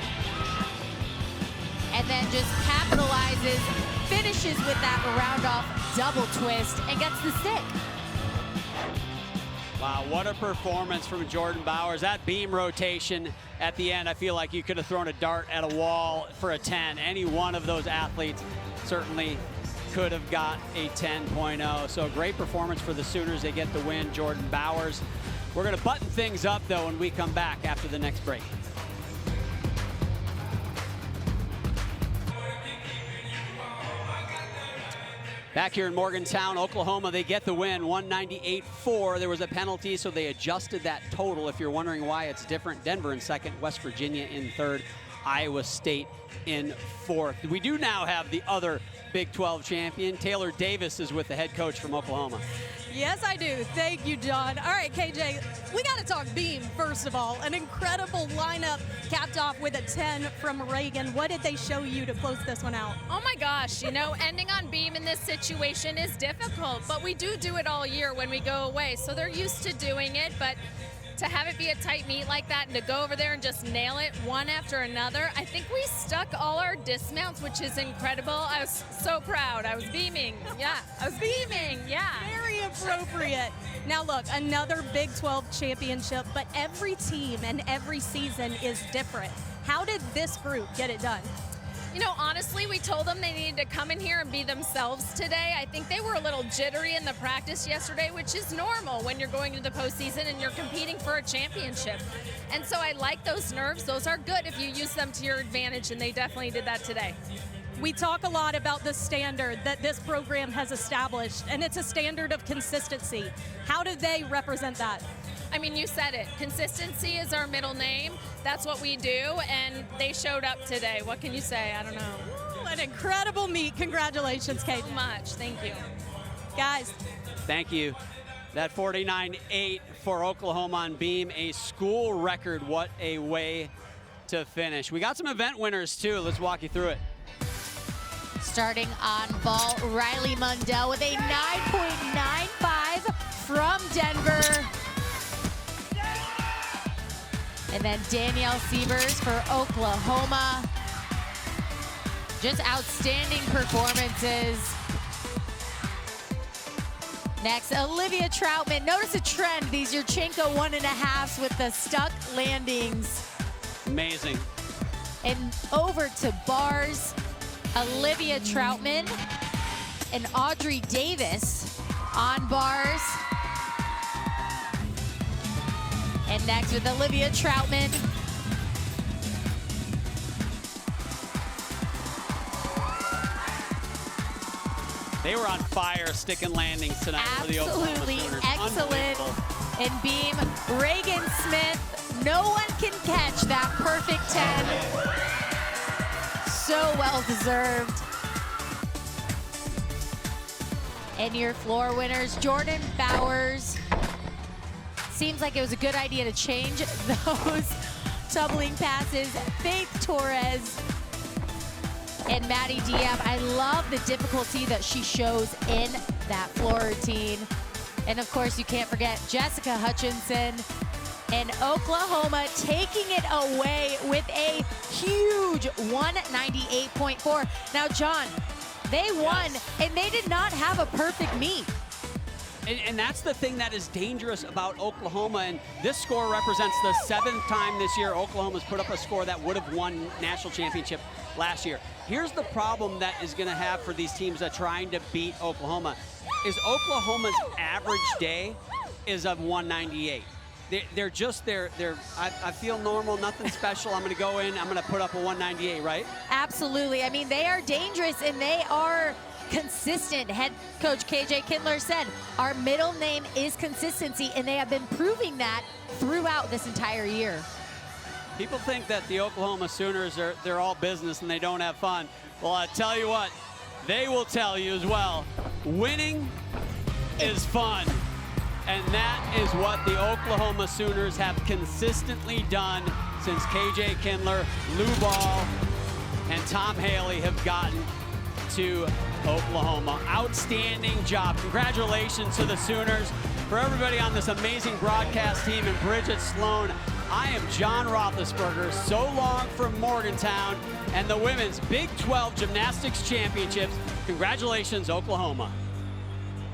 and then just capitalizes, finishes with that round-off double twist, and gets the stick. Wow, what a performance from Jordan Bowers. That beam rotation at the end, I feel like you could have thrown a dart at a wall for a 10. Any one of those athletes certainly could have got a 10.0. So great performance for the Sooners. They get the win, Jordan Bowers. We're going to button things up, though, when we come back after the next break. Back here in Morgantown, Oklahoma, they get the win, 198-4. There was a penalty, so they adjusted that total. If you're wondering why it's different, Denver in second, West Virginia in third, Iowa State in fourth. We do now have the other Big 12 champion. Taylor Davis is with the head coach from Oklahoma. Yes, I do. Thank you, John. All right, KJ, we got to talk beam, first of all. An incredible lineup capped off with a 10 from Reagan. What did they show you to close this one out? Oh my gosh, you know, ending on beam in this situation is difficult, but we do it all year when we go away, so they're used to doing it, but to have it be a tight meet like that and to go over there and just nail it one after another, I think we stuck all our dismounts, which is incredible. I was so proud. I was beaming. Yeah, I was beaming. Yeah. Very appropriate. Now look, another Big 12 championship, but every team and every season is different. How did this group get it done? You know, honestly, we told them they needed to come in here and be themselves today. I think they were a little jittery in the practice yesterday, which is normal when you're going into the postseason and you're competing for a championship. And so I like those nerves. Those are good if you use them to your advantage, and they definitely did that today. We talk a lot about the standard that this program has established, and it's a standard of consistency. How do they represent that? I mean, you said it. Consistency is our middle name. That's what we do, and they showed up today. What can you say? I don't know. Ooh, an incredible meet. Congratulations, Kate. So much. Thank you. Guys. Thank you. That 49.8 for Oklahoma on beam, a school record. What a way to finish. We got some event winners, too. Let's walk you through it. Starting on vault, Riley Mundell with a 9.95 from Denver. And then Danielle Sievers for Oklahoma. Just outstanding performances. Next, Olivia Troutman. Notice a trend, these Yurchenko 1.5s with the stuck landings. Amazing. And over to bars, Olivia Troutman and Audrey Davis on bars. And next with Olivia Troutman. They were on fire sticking landings tonight for the Oklahoma Absolutely Sooners. excellent. And beam, Reagan Smith. No one can catch that perfect 10. So well deserved. And your floor winners, Jordan Bowers. Seems like it was a good idea to change those tumbling passes. Faith Torres and Maddie Diab. I love the difficulty that she shows in that floor routine. And of course, you can't forget Jessica Hutchinson and Oklahoma taking it away with a huge 198.4. Now, John, they won, and they did not have a perfect meet. And that's the thing that is dangerous about Oklahoma, and this score represents the 7th time this year Oklahoma's put up a score that would have won national championship last year. Here's the problem that is going to have for these teams that are trying to beat Oklahoma, is Oklahoma's average day is of 198. They're just, I feel normal, nothing special. I'm going to go in, I'm going to put up a 198, right? Absolutely. I mean, they are dangerous, and they are consistent. Head coach KJ Kindler said, our middle name is consistency, and they have been proving that throughout this entire year. People think that the Oklahoma Sooners they're all business and they don't have fun. Well, I tell you what, they will tell you as well, winning is fun. And that is what the Oklahoma Sooners have consistently done since KJ Kindler, Lou Ball, and Tom Haley have gotten to Oklahoma. Outstanding job. Congratulations to the Sooners. For everybody on this amazing broadcast team and Bridget Sloan, I am John Roethlisberger. So long from Morgantown and the Women's Big 12 Gymnastics Championships. Congratulations, Oklahoma.